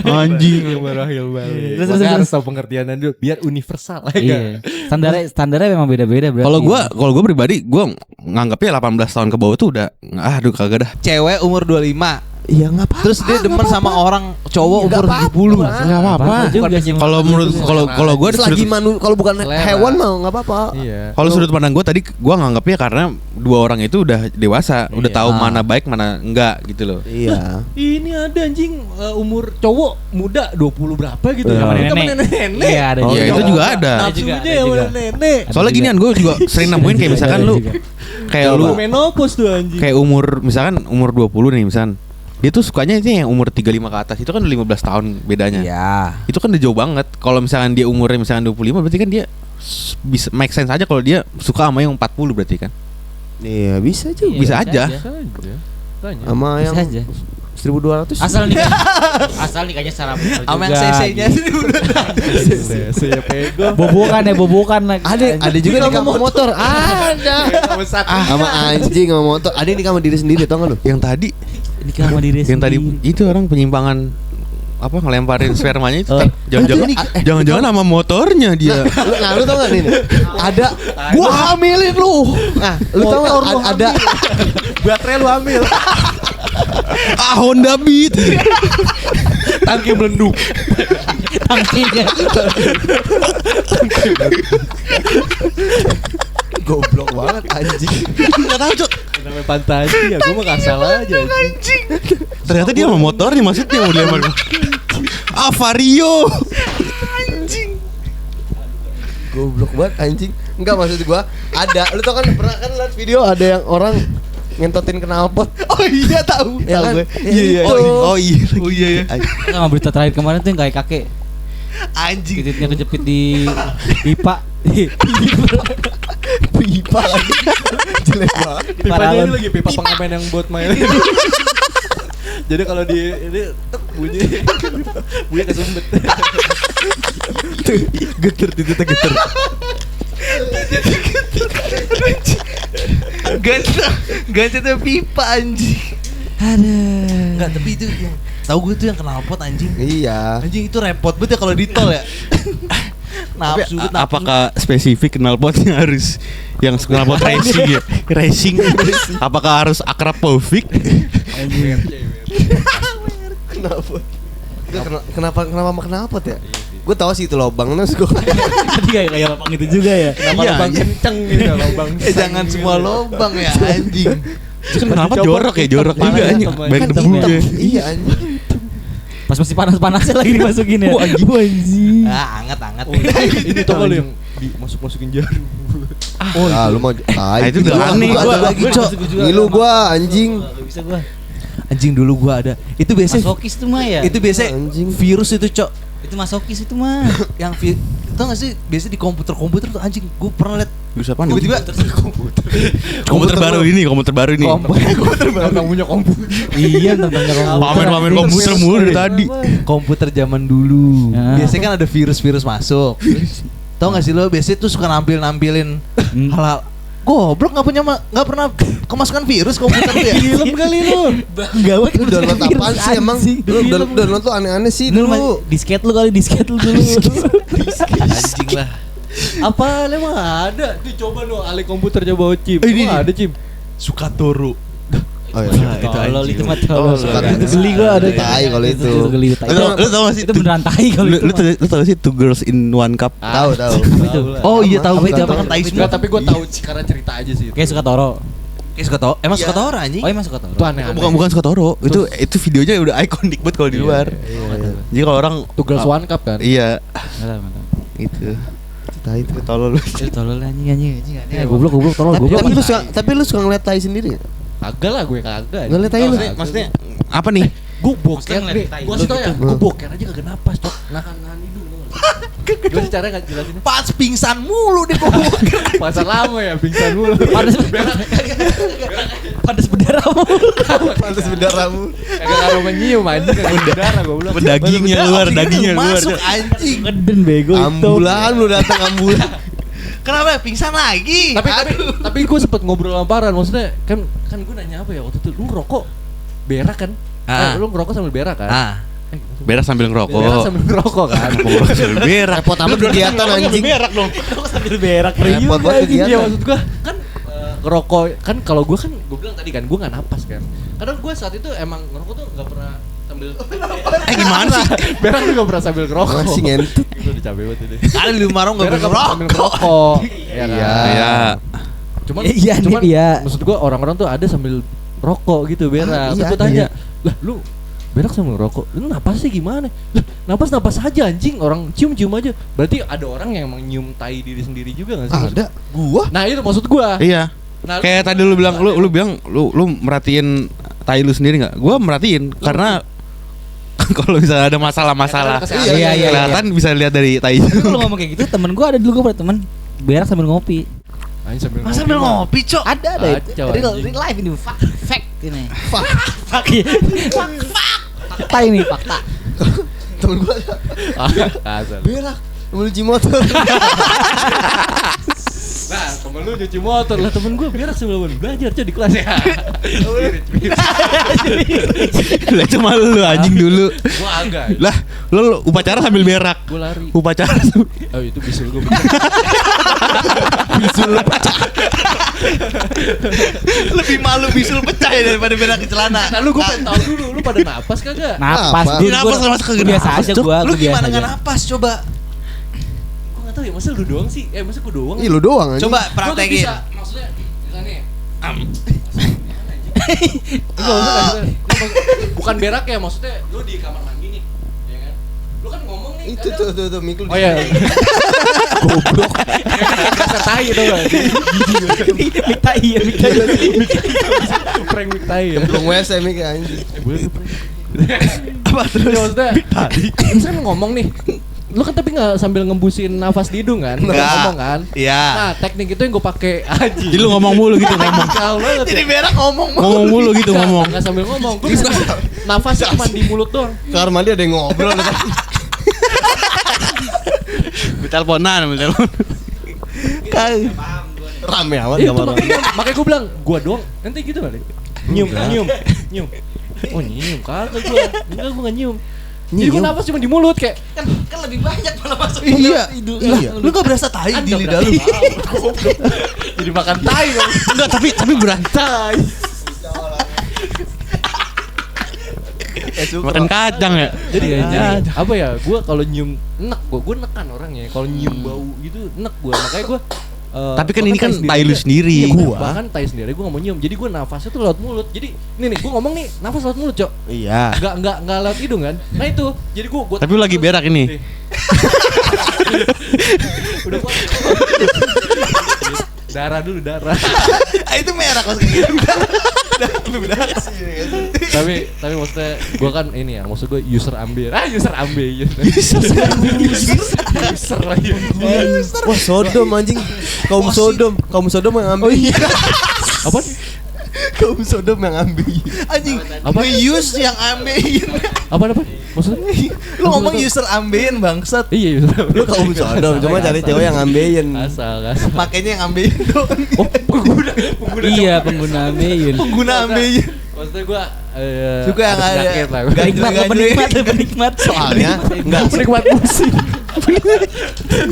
Anjing. yang baru Terus, Makanya terus, harus tahu pengertiannya dulu biar universal ya kan? Iya. Standarnya memang beda-beda berarti. Kalau gua pribadi gua nganggapnya 18 tahun ke bawah tuh udah aduh kagak dah. Cewek umur 25. Iya enggak apa-apa. Terus dia demen sama orang cowok umur 70. Enggak apa-apa. juga sih. Kalau menurut kalau gua dari Selagi sudut kalau bukan Selera. hewan mah enggak apa-apa. Iya. kalau sudut pandang gua tadi gua nganggapnya karena dua orang itu udah dewasa, udah Iya. tahu mana baik mana enggak gitu loh. Iya. Ini ada anjing umur cowok muda 20 berapa gitu. Sama Sama nenek. nenek. Iya ada Oh, juga. iya, itu juga ada. Ada juga, Nafsunya ada ya juga. udah nenek. Soalnya juga. ginian gue juga sering nemuin kayak misalkan Ada lu juga. kayak lu Menopause tuh anjing. kayak misalkan umur 20 nih misalkan. Dia tuh sukanya itu yang umur 35 ke atas. Itu kan 15 tahun bedanya. Iya. Itu kan udah jauh banget. Kalau misalkan dia umurnya misalkan 25 berarti kan dia bisa make sense aja kalau dia suka sama yang 40 berarti kan. Iya, bisa aja. Iya, bisa aja. Tanya. Sama Bisa yang aja. 1200. Asal nikahnya secara benar Sama yang juga, CC-nya. gitu. Saya pego. Bobokan lagi. Ada juga di kamar motor. Ada. Sama anjing sama motor. Ada yang di kamar diri sendiri tau gak lu? Yang tadi Nikah sama diri yang tadi sendiri. itu orang penyimpangan apa ngelemparin spermanya itu Oh. jangan-jangan sama motornya dia. Lu tau gak nih? Ada gua hamilin lu. Nah, lu tau gak ada Baterai lu ambil. Honda Beat. Tangki melendung. Tangkinya. goblok banget anjing. Enggak tahu, Cok. Namanya pantanji ya, gua mah kasar aja. Anjing. Ternyata dia sama motornya maksudnya mau dilempar. Vario. Goblok banget anjing. Enggak maksud gua ada. Lu tau kan pernah kan lihat video ada yang orang ngentotin knalpot. Oh iya tahu. Ya kan? gue. Iya, iya. Oh iya. Oh iya ya. Sama berita terakhir kemarin tuh yang kayak kakek Anjing. Titiknya kejepit di pipa. Pipa lagi. Jelek banget. Pipanya Paralon. ini lagi pipa pengamen yang buat main. Jadi kalau di ini tek bunyi kesumbat. Geter titiknya geter. Gancetnya pipa anjing. Aduh. Enggak, tapi itu yang tahu gue tuh yang knalpot anjing. Iya. Anjing itu repot banget ya kalau di tol ya. Nafsu banget, nafsu. Apakah spesifik knalpotnya harus yang knalpot racing ya? Racing. Apakah harus Akrapovic? Kenapa ya? Gue tahu sih itu lobang terus gue. Tadi kayak lubang itu juga ya. Kenapa Iya, lubang anjing. kenceng gitu lubang. Jangan semua lobang ya anjing. Kenapa Coba jorok ya? Jorok hitam, juga anjing. hitam, Banyak Kan debu hitam. ya. Iya anjing. Pas masih panas-panasnya lagi dimasukin ya. Wah, anjing. Wah, anjing. Ah, anget-anget. Ini tau gak lu yang dimasukin jarum. Oh, lu mau tai. itu udah aneh. Gua ada lagi, Cok. Ngilu gua anjing. Gak bisa gua. Anjing dulu gua ada. Itu biasanya Masokis tuh mah ya. itu biasanya Anjing. virus itu, Cok. Itu masokis itu mah. Yang tau gak sih biasa di komputer tuh anjing gue pernah liat Bisa apa? tiba-tiba Komputer baru ini. Tentang punya komputer. Iya, tentang Pamer-pamer komputer mulu dari tadi. komputer zaman dulu. Ya. Biasanya kan ada virus-virus masuk. Tau gak sih lo biasanya tuh suka nampilin hal-hal goblok nggak pernah kemasukan virus komputer tuh ya. Film kali lu. Bangga banget. Lu download apaan sih emang? Lu download tuh aneh-aneh sih Dulu dulu. disket lu kali disket lu dulu. Anjing lah. Apa emang ada? Nih coba lu alih komputer coba Cim. Ini. Emang ada Cim. Sukatoro. Oh iya. Nah, itu Tolol anjing. itu mah tolol. Suka- Itu geli gua ada. Tai kalau itu. Geli tai. Lu tau gak sih? Itu beneran tai kalau itu. Lu tau gak sih Two Girls in One Cup? Tahu. Oh iya tahu Apa itu itu? apa kan tai Enggak, semua. tapi gue tahu sih karena cerita aja sih. Kayak suka Toro. Kayak Sukatoro. Emang Sukatoro anjing. Oh iya masuk Toro. Itu aneh. Bukan Sukatoro. Itu videonya udah ikonik banget kalau di luar. Jadi kalau orang Tugas One Cup kan. iya itu. Tai itu tolol lu. Itu tolol anjing. Goblok tolol Tapi lu suka ngeliat tai sendiri? Kagak lah gue kagak. Ngeliat tai lu. Maksudnya apa nih? Gue boker Maksudnya nih. ngeliat tai Gue lu tau ya. gitu. Gue boker aja kagak napas Cok. Nahan hidung. Gimana caranya nggak jelasin? Pas pingsan mulu di bawah. Pasar lama ya pingsan mulu. Panas berdarah mulu. Pantes bendaramu. Kagak karo menyium anjing kagak berdarah gue bilang. Dagingnya luar, dagingnya luar. Masuk anjing. Ngeden bego itu. Ambulan lu datang ambulan. Kenapa pingsan lagi? Tapi gue sempet ngobrol sama Paran. Maksudnya kan gue nanya apa ya waktu itu. Lu ngerokok berak kan? Lu ngerokok sambil berak kan? Ah. Berak sambil ngerokok. Berak sambil ngerokok kan? Sambil berak. Repot amat kegiatan anjing. Berak dong. Sambil berak. Repot banget Iya kegiatan. maksud gue kan ngerokok kan kalau gue bilang tadi kan gue nggak napas kan. Karena gue saat itu emang ngerokok tuh nggak pernah sambil Gimana sih? berak tuh nggak pernah sambil ngerokok. Masih ngentut. Itu udah capek banget ini. Kali di rumah orang Berak enggak nggak pernah sambil ngerokok. ngerokok. Iya kan? Iya. Cuman Iya, iya. maksud gue orang-orang tuh ada sambil rokok gitu berak. Iya, Terus gue tanya, lah lu berak sambil rokok, lu napas sih gimana? Lah napas aja anjing, orang cium aja. Berarti ada orang yang emang nyium tai diri sendiri juga gak sih? Ada. Gua. Nah itu maksud gua. Iya. Nah, Kayak tadi lu bilang lu bilang lu merhatiin tai lu sendiri enggak? Gua merhatiin karena kalau misalnya ada masalah-masalah Iya, iya. kelihatan bisa lihat dari tai. Kalau ngomong kayak gitu temen gue ada dulu gue punya temen berak sambil ngopi. Anjing sambil Masa sambil ngopi, Cok? Ada itu. Kacau, Real anjing. life ini fact ini. Fuck ya. Fakta ini fakta. Temen gua Kasar. berak menuju motor. Nah, temen lu cuci motor lah, temen gua berak sebelum belajar di kelas ya. Lah itu malu lu anjing dulu. Gua agak. Lah, lu upacara sambil berak. Gua lari. Upacara sambil Oh itu bisul gua. Lebih malu bisul pecah ya daripada berak ke celana. Nah, lu gua pengen tahu dulu, lu pada napas kagak? Napas Apa? dia Napas sama sekali biasa napas, aja Cok. gua Lu gimana biasa enggak aja. napas coba? Gua enggak tahu ya, masa lu doang sih? Masa gua doang? Ih lu doang anjing. Coba Gua tuh praktekin. bisa, maksudnya misalnya Enggak usah kan. Bukan berak ya, maksudnya lu di kamar mandi nih. Ya kan? Lu kan ngomong nih. Itu kadang- tuh Mikul. Oh iya. Goblok. Kasar tai itu kan. Miktai ya miktai. Prank mik tai ya. Belum WC Mik anjing. Boleh tuh prank. Apa terus? Ya, maksudnya misalnya ngomong nih. Lu kan tapi nggak sambil ngembusin nafas di hidung kan? Nggak. Ngomong kan? Iya. Nah, teknik itu yang gue pakai aja. Jadi lu ngomong mulu gitu ngomong. Kau banget. Jadi berak ngomong. Ngomong mulu gitu ngomong. Nggak sambil ngomong. Gue nafasnya cuma di mulut doang. Kamar mandi ada yang ngobrol. Teleponan. Rame amat Itu kamar mandi. makanya gue bilang, gue doang. Nanti gitu kali. Nyium. Oh nyium kagak gue. Enggak gue nggak nyium. Jadi gue nafas cuma di mulut kayak Kan lebih banyak malah masuk. Iya. Lu gak berasa tai di lidah lu. jadi makan tai dong. Enggak, tapi berantai. Makan kacang ya. Jadi apa ya? Gue kalau nyium enak gue nekan orangnya. Kalau nyium bau gitu enak gue. Makanya gue Tapi kan ini kan tai lu sendiri. Iya, bahkan tai sendiri gue gak mau nyium. Jadi gue nafasnya tuh lewat mulut. Jadi nih gue ngomong nih nafas lewat mulut, Cok. Iya. Enggak lewat hidung kan. Nah itu. Jadi gue Tapi lu lagi berak ini. Udah kuat. Darah dulu. Itu merah kos gitu. tapi maksudnya gue kan ini ya, maksud gue user ambil. User lagi. Wah Sodom anjing. Kaum Sodom yang ambil. Oh iya. Apa sih? Kaum Sodom yang ambil. Anjing. Apa? Use yang ambeien. Apa? Maksudnya? Lu ngomong user ambeien bangsat. Iya user. Lu kaum Sodom cuma cari cewek yang ambeien. Asal. Makanya yang ambeien tuh. Oh, pengguna. Iya, pengguna ambeien. Pengguna ambeien. Maksudnya gue Suka yang ada sakit lah. Penikmat. Soalnya enggak Penikmat musik.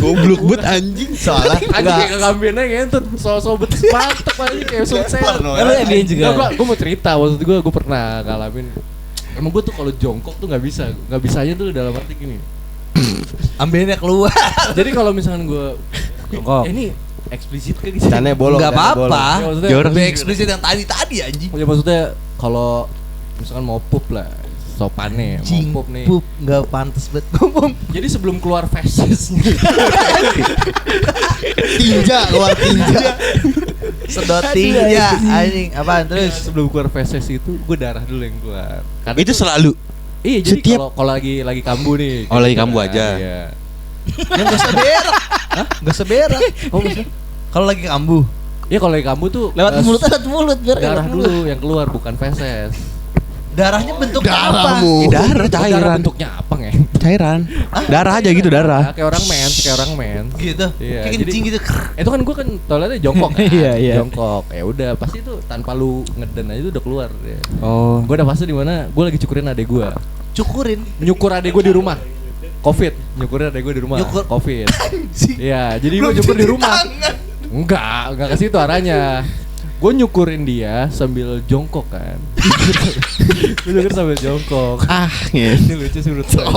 Goblok banget anjing. soalnya Anjing enggak kayak kegambirnya ngentut. Soal-soal betis pantek anjing kayak sukses. Lu ambeien juga. Gue mau cerita, maksud gue pernah ngalamin. Emang gue tuh kalau jongkok tuh nggak bisanya tuh dalam arti gini. Ambeiennya keluar. Jadi kalau misalkan gue Jongkok. ini eksplisit kayak gitu. Cane bolong. Enggak cane bolong. apa-apa. Ya, maksudnya- Lebih eksplisit yang tadi anjing. Ya maksudnya kalau misalkan mau pup lah sopannya mau pup nih. Pup enggak pantas banget ngomong. Jadi sebelum keluar fesesnya Keluar tinja. Sedot tinja anjing. Apaan terus? sebelum keluar feses itu gue darah dulu yang keluar. Karena Itu selalu. iya jadi setiap- kalau lagi kambuh nih. Oh, lagi kambuh aja. Iya. Yang enggak seberak. Hah? Enggak seberak. Oh maksudnya? Kalau lagi kambuh. Iya kalau lagi kambuh tuh Lewat mulut biar darah dulu yang keluar bukan feses. Darahnya bentuknya apa? Darahmu. Darah Darah cairan. bentuknya apa nge? Cairan. Darah aja gitu darah. Kayak orang mens. Gitu. Iya, Kayak jadi- kencing gitu. Itu kan gue kan toiletnya jongkok kan. Iya. Jongkok. Ya udah pasti itu tanpa lu ngeden aja itu udah keluar. Ya. Oh. Gue ada fase di mana gue lagi cukurin adek gue. Cukurin. Nyukur adek gue di rumah. Covid. Nyukurin adek gue di rumah. Nyukur. Covid. Anjing. Iya, jadi gue Belum nyukur di cuci rumah. tangan. Enggak ke situ arahnya. Gue nyukurin dia sambil jongkok kan. Gue nyukur sambil jongkok. Ya. Ini lucu sih menurut saya.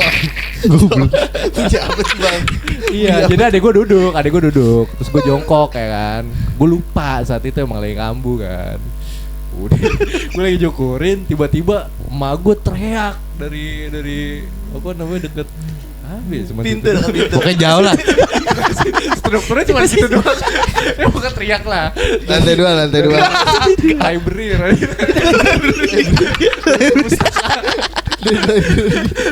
Goblok. Jabat bang. Iya, jadi adek gue duduk, terus gue jongkok ya kan. Gue lupa saat itu emang lagi kambuh kan. Udah, gue lagi nyukurin, tiba-tiba emak gue teriak dari apa namanya deket cuma Pintu situ. dekat pintu. Pokoknya jauh lah. Strukturnya cuma situ doang. Ya bukan teriak lah. Lantai dua. Library.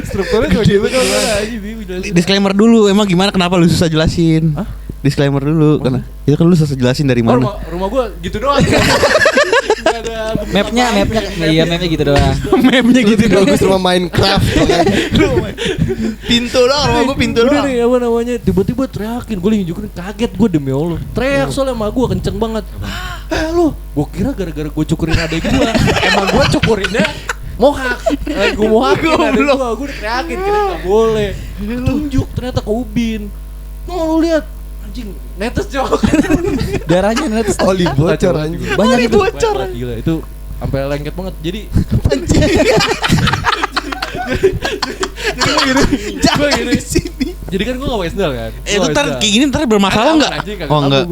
Strukturnya cuma gitu doang. Disclaimer dulu, emang gimana kenapa lu susah jelasin? Hah? Disclaimer dulu, karena itu kan lu susah jelasin dari mana? Rumah gue gitu doang. Nggak ada Mapnya gitu doang. Mapnya gitu dong. Bagus rumah Minecraft. Pintu doang, rumah gua pintu Udah doang. nih apa namanya tiba-tiba teriakin gue lagi nyukurin kaget gue demi Allah teriak soalnya sama gue kenceng banget lo gue kira gara-gara gue cukurin adek gue emang gue cukurinnya mohak gue mohakin adek gue udah teriakin kira gak boleh tunjuk ternyata ke ubin mau lu lihat anjing netes jok Darahnya netes. Oli bocor anjing. Banyak itu. bocor gila itu sampai lengket banget jadi gue gini jadi kan gue gak pakai sendal kan Itu ntar kayak gini ntar bermasalah nggak? Oh enggak.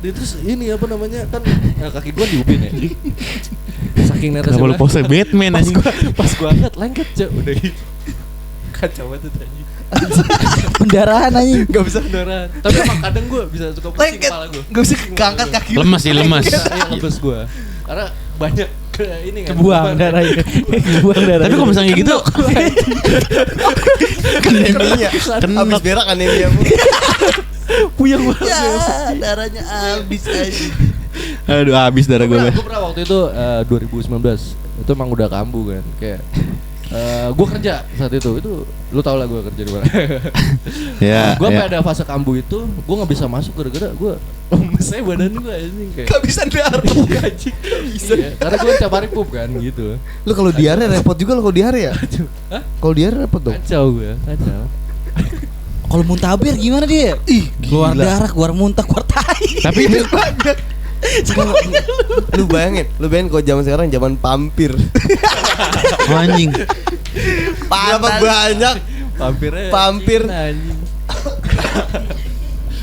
Dia terus ini apa namanya kan kaki gue diubin ya saking netesnya Kenapa lu pose Batman pas anjing? pas gue angkat lengket cok udah gitu kacau banget itu anjing Pendarahan anjing. gak bisa beneran tapi emang kadang gue bisa suka pusing Lengket. kepala gue Gak bisa keangkat kaki. lu. Lemas sih, lemas. iya lemes gue karena banyak ke ini kan Kebuang darahnya. Kebuang darah. Tapi kalau misalnya gitu, Anemia. Habis berak anemia. Puyeng banget. Ya, darahnya habis aja. Aduh habis darah gue. Gue pernah waktu itu 2019 itu emang udah kambuh kan kayak gue kerja saat itu lu tau lah gue kerja di mana. Ya. Gue sampai ada fase kambuh itu gue nggak bisa masuk gara-gara gue saya badan gue anjing kayak Kehabisan darah. gaji bisa. Karena gue tiap hari pup kan gitu. Lu kalau diare repot juga lo kalau diare ya? Hah? Kalau diare repot dong. Kacau gue, kacau. Kalau muntaber gimana dia? Keluar darah, keluar muntah, keluar tai. Tapi itu Lu bayangin kalau zaman sekarang zaman pampir. anjing. Berapa banyak Pampirnya Pampir. Cina, anjing.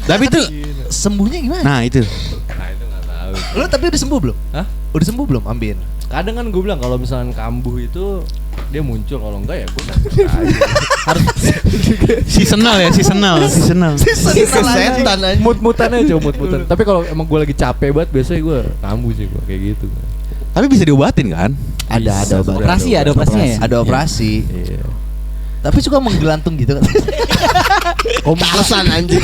Tapi itu Sembuhnya gimana? nah itu. Nah itu nggak tahu. Lu tapi udah sembuh belum? Hah? Udah sembuh belum, Ambien? Kadang kan gue bilang kalau misalkan kambuh itu dia muncul, kalau enggak ya gue harus Seasonal ya, seasonal. Setan aja. mut-mutan aja mut-mutan. Tapi kalau emang gue lagi capek banget biasanya gue kambuh sih gue kayak gitu. Tapi bisa diobatin kan? Ada obat. Operasi ya, ada operasinya ya? Ada operasi. Iya. Tapi suka menggelantung gitu kan. Komplasan anjing.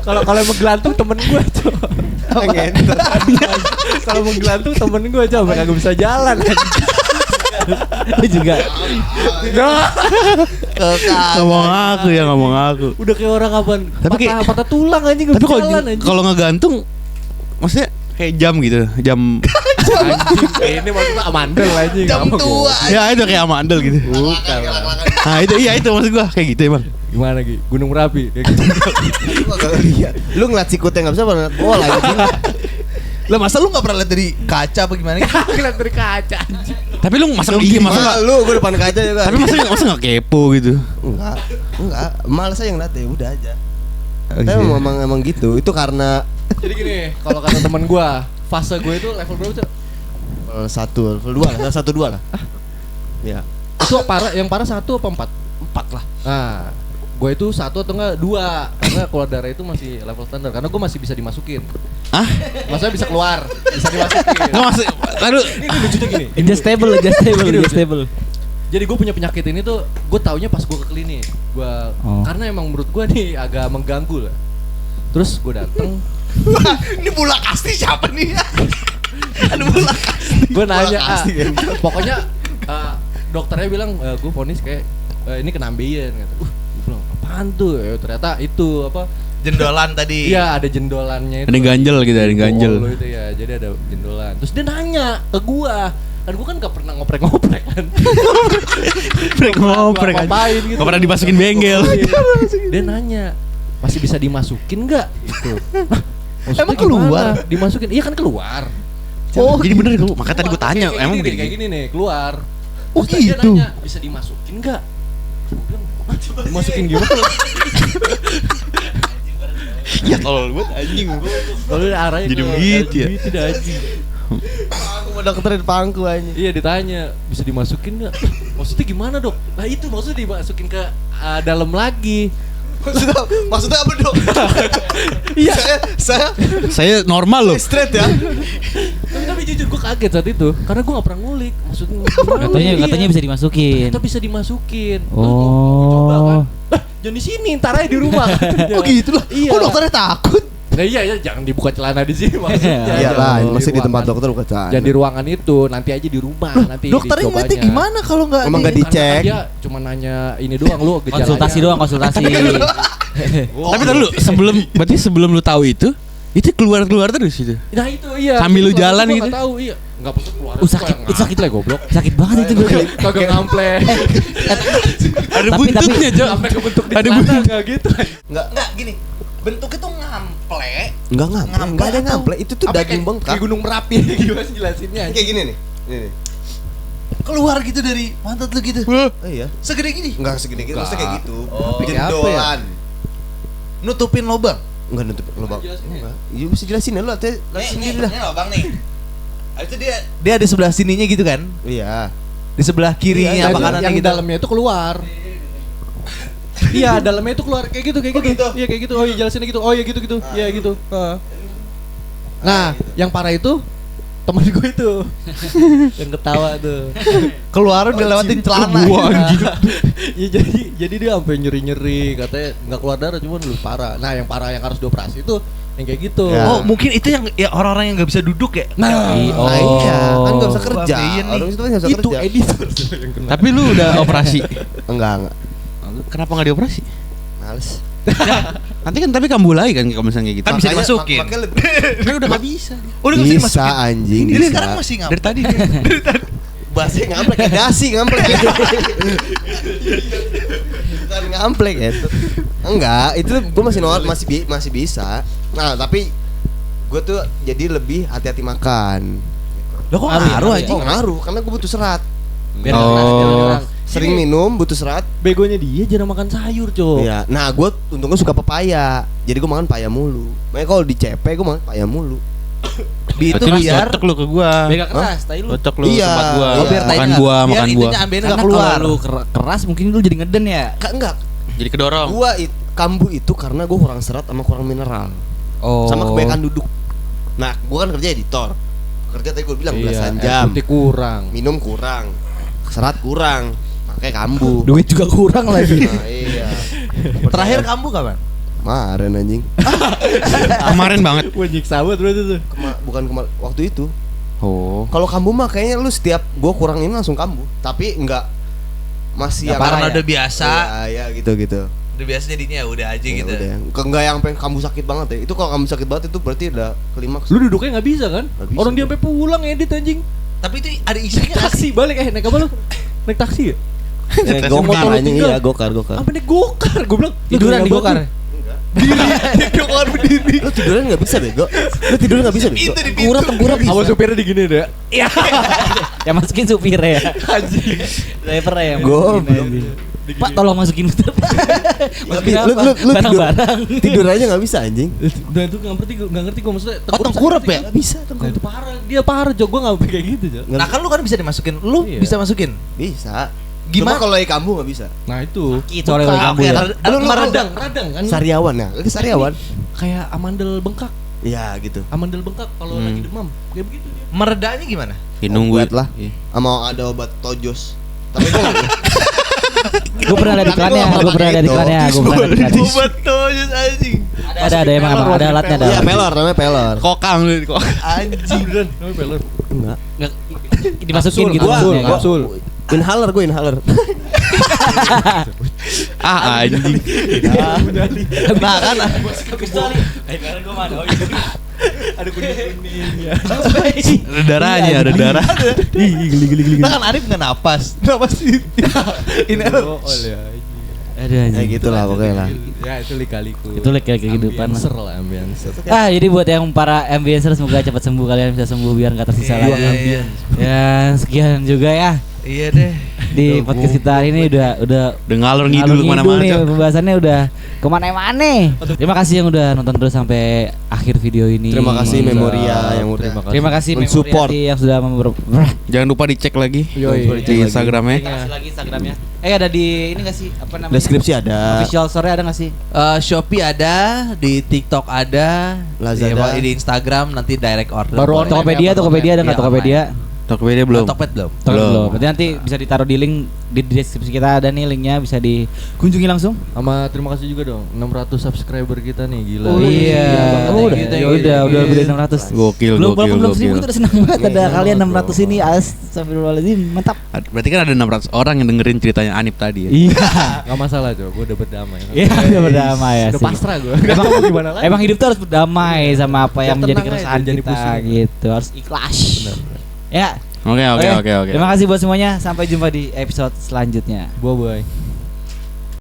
Kalau emang gelantung temen gue tuh. Kalau mau gelantung temen gue aja sampai kagak bisa jalan. Lu juga. Ngomong aku. Udah kayak orang kapan? Tapi kayak- patah tulang anjing. Tapi nggak bisa jalan, anjing. kalau ngegantung maksudnya kayak jam gitu, jam Anjing, ini maksudnya amandel anjing. Jam Apa tua. gua? ya itu kayak amandel gitu. Bukan lah. Nah itu iya itu maksud gua kayak gitu emang. Gimana Gi? Gunung Merapi kayak gitu. Lu ngeliat sikutnya nggak bisa ngeliat bola anjing. Lah masa lu gak pernah lihat dari kaca apa gimana? Ngeliat dari kaca anjing. Tapi lu masa iya masa nggak- Lu gue depan kaca juga. tapi masa nggak kepo gitu. Enggak. Malas aja ngeliat ya udah aja. Oh, Tapi iya. emang gitu. Itu karena Jadi gini, kalau kata teman gua, fase gue itu level berapa sih? level 2 lah, 1-2 lah. Ya. Itu parah, yang parah 1 apa 4? 4 lah. Nah, gue itu 1 atau enggak 2 karena keluar darah itu masih level standar karena gue masih bisa dimasukin. Ah? Maksudnya bisa keluar, bisa dimasukin. Nggak masuk. Aduh. Ini lucunya gini. Adjustable. Jadi gue punya penyakit ini tuh, gue taunya pas gue ke klinik. Karena emang menurut gue nih agak mengganggu lah. Terus gue dateng, Ini Bulak Asti siapa nih? Ada Bulak Asti. gue nanya, Makasih, kan. pokoknya dokternya bilang gue vonis kayak ini kena ambeien gitu. Gue bilang apaan tuh? Ternyata itu apa? Jendolan tadi. Iya ada jendolannya itu. Ada yang ganjel gitu, ada yang ganjel. Oh, itu ya, jadi ada jendolan. Terus dia nanya ke gua, kan gua kan gak pernah ngoprek-ngoprek kan. Ngoprek aja. Ngapain gitu. Nggak pernah dimasukin bengkel. Dia nanya, masih bisa dimasukin nggak? Gitu. Maksudnya Emang gimana? keluar? Dimasukin? Iya kan keluar. Oh, jadi bener lu. Makanya tadi gua tanya, Kayak emang gini, begini. kayak gini nih, keluar. Oh, Terus dia gitu. nanya, bisa dimasukin nggak? Gua bilang, "Hah, dimasukin gimana? Ya tolol buat anjing. Kalau arahnya Jadi ke begitu ya? LGBT dah, anjing. Aku mau dokter di pangku anjing. Iya ditanya bisa dimasukin nggak? Maksudnya gimana dok? Nah itu maksudnya dimasukin ke dalam lagi. Maksudnya apa dong? Iya. Saya normal loh. Straight ya. Tapi jujur gue kaget saat itu karena gue nggak pernah ngulik. Maksudnya Katanya bisa dimasukin. Atau bisa dimasukin. Terus Oh. gua coba kan. Jangan di sini, ntar aja di rumah. Oh gitu loh. Iya. Kok dokternya takut? Nah iya jangan dibuka celana di sini maksudnya. Iya lah, Jangan masih di tempat ruangan. dokter bukan Jangan di ruangan itu, nanti aja di rumah nanti Dokternya ngeliatnya dicobanya. gimana kalau nggak Emang nggak di- dicek? Karena dia cuma nanya ini doang lu gejalanya. Konsultasi doang, konsultasi. Tapi tadi lu berarti sebelum lu tahu itu keluar terus itu. Nah itu iya. Sambil lu Itu jalan gua gitu? nggak tahu iya. Enggak maksud keluar. Sakit lah goblok. Sakit banget itu gue. Kagak ngamplek. Ada Tapi- buntutnya, Jo. Sampai kebentuk di Ada celana buntut. enggak gitu. Enggak gini. Bentuknya tuh ngamplek. Enggak ngample, enggak ada atau- ngample. Itu tuh Apa daging bengkak. Kayak gunung Merapi gimana sih jelasinnya? Kayak gini nih. Ini. Keluar gitu dari pantat lu gitu. Oh iya. Segede gini. Enggak segede gitu, maksudnya kayak gitu. Oh. Kayak apa ya? Jendolan. Nutupin lubang. Enggak nutup lubang. Jelasin ya? Enggak. Iya bisa jelasin ya lu lihat sendiri dah. lubang nih. Habis itu dia ada sebelah sininya gitu kan? Iya. Di sebelah kirinya Iya, apa yang kanannya gitu. dalamnya itu keluar. Iya, dalamnya itu keluar kayak gitu. Iya kayak gitu. Oh iya jelasinnya gitu. Oh iya gitu. Iya gitu. Nah, yang parah itu teman gue itu yang ketawa tuh. Keluar udah lewatin celana. Ya jadi dia sampai nyeri-nyeri, katanya nggak keluar darah cuma lu parah. Nah, yang parah yang harus dioperasi itu yang kayak gitu. Ya. Oh, mungkin itu yang ya orang-orang yang nggak bisa duduk ya. Nah, iya, kan nggak bisa kerja. Wah, iya nih. Orang itu kan nggak bisa itu kerja. editor yang kena. Tapi lu udah operasi. Enggak. Kenapa nggak dioperasi? Males. Nanti kan tapi kambuh lagi kan kalau misalnya kayak gitu. Kan bisa dimasukin. Makanya lebih Kan udah nggak bisa. Udah nggak bisa bisa dimasukin. anjing, Ini bisa. sekarang masih ngapa? Dari tadi dia. Bahasanya ngamplek, kayak dasi ngamplek. Bukan ngamplek gitu. Enggak, itu gue masih bisa. Nah, tapi gue tuh jadi lebih hati-hati makan. Loh kok ngaruh aja? Oh, ngaruh karena gue butuh serat. Biar Oh. keras, biar keras. Sering minum butuh serat. Begonya dia jarang makan sayur, Cok. Iya. Nah, gue untungnya suka pepaya. Jadi gue makan pepaya mulu. Makanya kalau di CP gue makan pepaya mulu. Itu Berarti lu biar cocok lu ke gua. Biar gak keras, tai lu. Cocok lu Iya. tempat gua. Oh, biar Makan tainya- buah, biar makan buah. intinya ambeien Karena nggak keluar. kalau lu keras mungkin lu jadi ngeden ya. Enggak. Jadi kedorong. Gua kambuh itu karena gue kurang serat sama kurang mineral. Oh. Sama kebanyakan duduk. Nah, gue kan kerja editor. Kerja tadi gue bilang belasan jam. Putih kurang. Minum kurang. Serat kurang. Makanya kambuh. Duit juga kurang lagi. Nah, iya. Terakhir kamu kapan? Kemarin anjing. Kemarin banget. Wah, nyiksa banget berarti tuh. Bukan waktu itu. Oh. Kalau kambuh mah kayaknya lu setiap gue kurang ini langsung kambuh. Tapi enggak masih yang Karena layak. udah biasa. Iya, gitu. Udah biasa jadinya udah aja Ya gitu. udah. Enggak yang sampai kambuh sakit banget ya. Itu kalau kambuh sakit banget itu berarti udah klimaks. Lu duduknya nggak bisa kan? Nggak bisa, Orang dia gua. sampai pulang edit anjing. Tapi itu ada isinya nggak sih? Taksi balik naik apa lu? Naik taksi ya? Gokar lu anjing tinggal. iya, gokar. Apa naik gokar? Gue bilang Tiduran di gokar. Gokar berdiri. Lu tiduran enggak bisa bego. Lu tiduran enggak bisa bego. Itu di Tengkurap bisa. Sama supirnya digini deh. Ya masukin supir ya. Driver ya. Gua Pak tolong masukin muter. Masukin Lu- apa? lu- lu Barang-barang. tidur aja enggak bisa anjing. Udah itu nggak ngerti gue maksudnya. Oh, tengkurap ya? Enggak bisa Nah, itu parah. Dia parah, Jok. Gue enggak kayak gitu, Jok. Nah kan lu kan bisa dimasukin. Lu Iya. bisa masukin. Bisa. Gimana? Cuma kalau lagi kambuh enggak bisa. Nah, itu. Itu oleh kamu Oke, ya. Radang kan. Sariawan ya. Lagi sariawan. Kayak amandel bengkak. Iya gitu. Amandel bengkak kalau lagi demam. Kayak begitu dia. Meredanya gimana? Nunggu Obat lah. Iya. Sama ada obat tojos. Tapi gua Gue pernah lihat Tapi iklannya, gua nggak gue pernah pakai lihat itu. iklannya, gue pernah lihat iklannya. Betul anjing. Ada emang ada alatnya ada. Iya, pelor namanya pelor. Kokang lu kok. Anjing beneran. Namanya peler. Enggak. Nggak, dimasukin gitu Kapsul, maksudnya kan? kapsul. Inhaler gue inhaler. Ah anjing. Nah kan Ada kuning-kuning ya. Ada darahnya, ada darah. nah kan Arif nggak napas. Napas sih. Ini Oh, ya. Aduh Ya anjing. gitu lah pokoknya lah. Ya itu lika-liku. Itu kayak kehidupan. Ambienser lah, ambienser. Ah jadi buat yang para ambiencer semoga cepat sembuh, kalian bisa sembuh biar nggak tersisa Iya, lagi. iya. Ya sekian juga ya Iya deh. di podcast kita hari ini udah Udah ngalor ngidul ngidul kemana-mana. nih, pembahasannya udah kemana-mana. Terima kasih yang udah nonton terus sampai akhir video ini. Terima kasih Mantap. Memoria yang udah Terima kasih mensupport. Memoria yang sudah Jangan lupa dicek lagi Yoi. di Instagramnya. Kasih lagi Instagramnya. Ada di ini nggak sih apa namanya? Deskripsi ada. Official story ada nggak sih? Shopee ada, di TikTok ada, Lazada. di Instagram nanti direct order. Baru boleh. Tokopedia ada nggak Iya, Tokopedia? Tokopedia belum. Tokped belum. Belum. Berarti nanti bisa ditaruh di link di deskripsi kita ada nih linknya bisa dikunjungi langsung. Sama terima kasih juga dong 600 subscriber kita nih gila. Iya. Oh, udah. thank Ya you, udah thank you. lebih dari 600. Gokil, Belum gokil, walaupun belum 1000 gokil. itu udah senang banget ada Iya, kalian bro. 600 ini. Astagfirullahaladzim, mantap. Berarti kan ada 600 orang yang dengerin ceritanya Anip tadi ya. Iya. Enggak masalah, Cok. Gue udah berdamai. Iya, udah berdamai ya Udah sih. pasrah gue. Emang, gimana lagi? emang hidup tuh harus berdamai sama apa yang Ya, menjadi tenang aja, keresahan jangan kita pusing. gitu. Harus ikhlas. Ya. Oke. Terima kasih buat semuanya. Sampai jumpa di episode selanjutnya. Bye bye.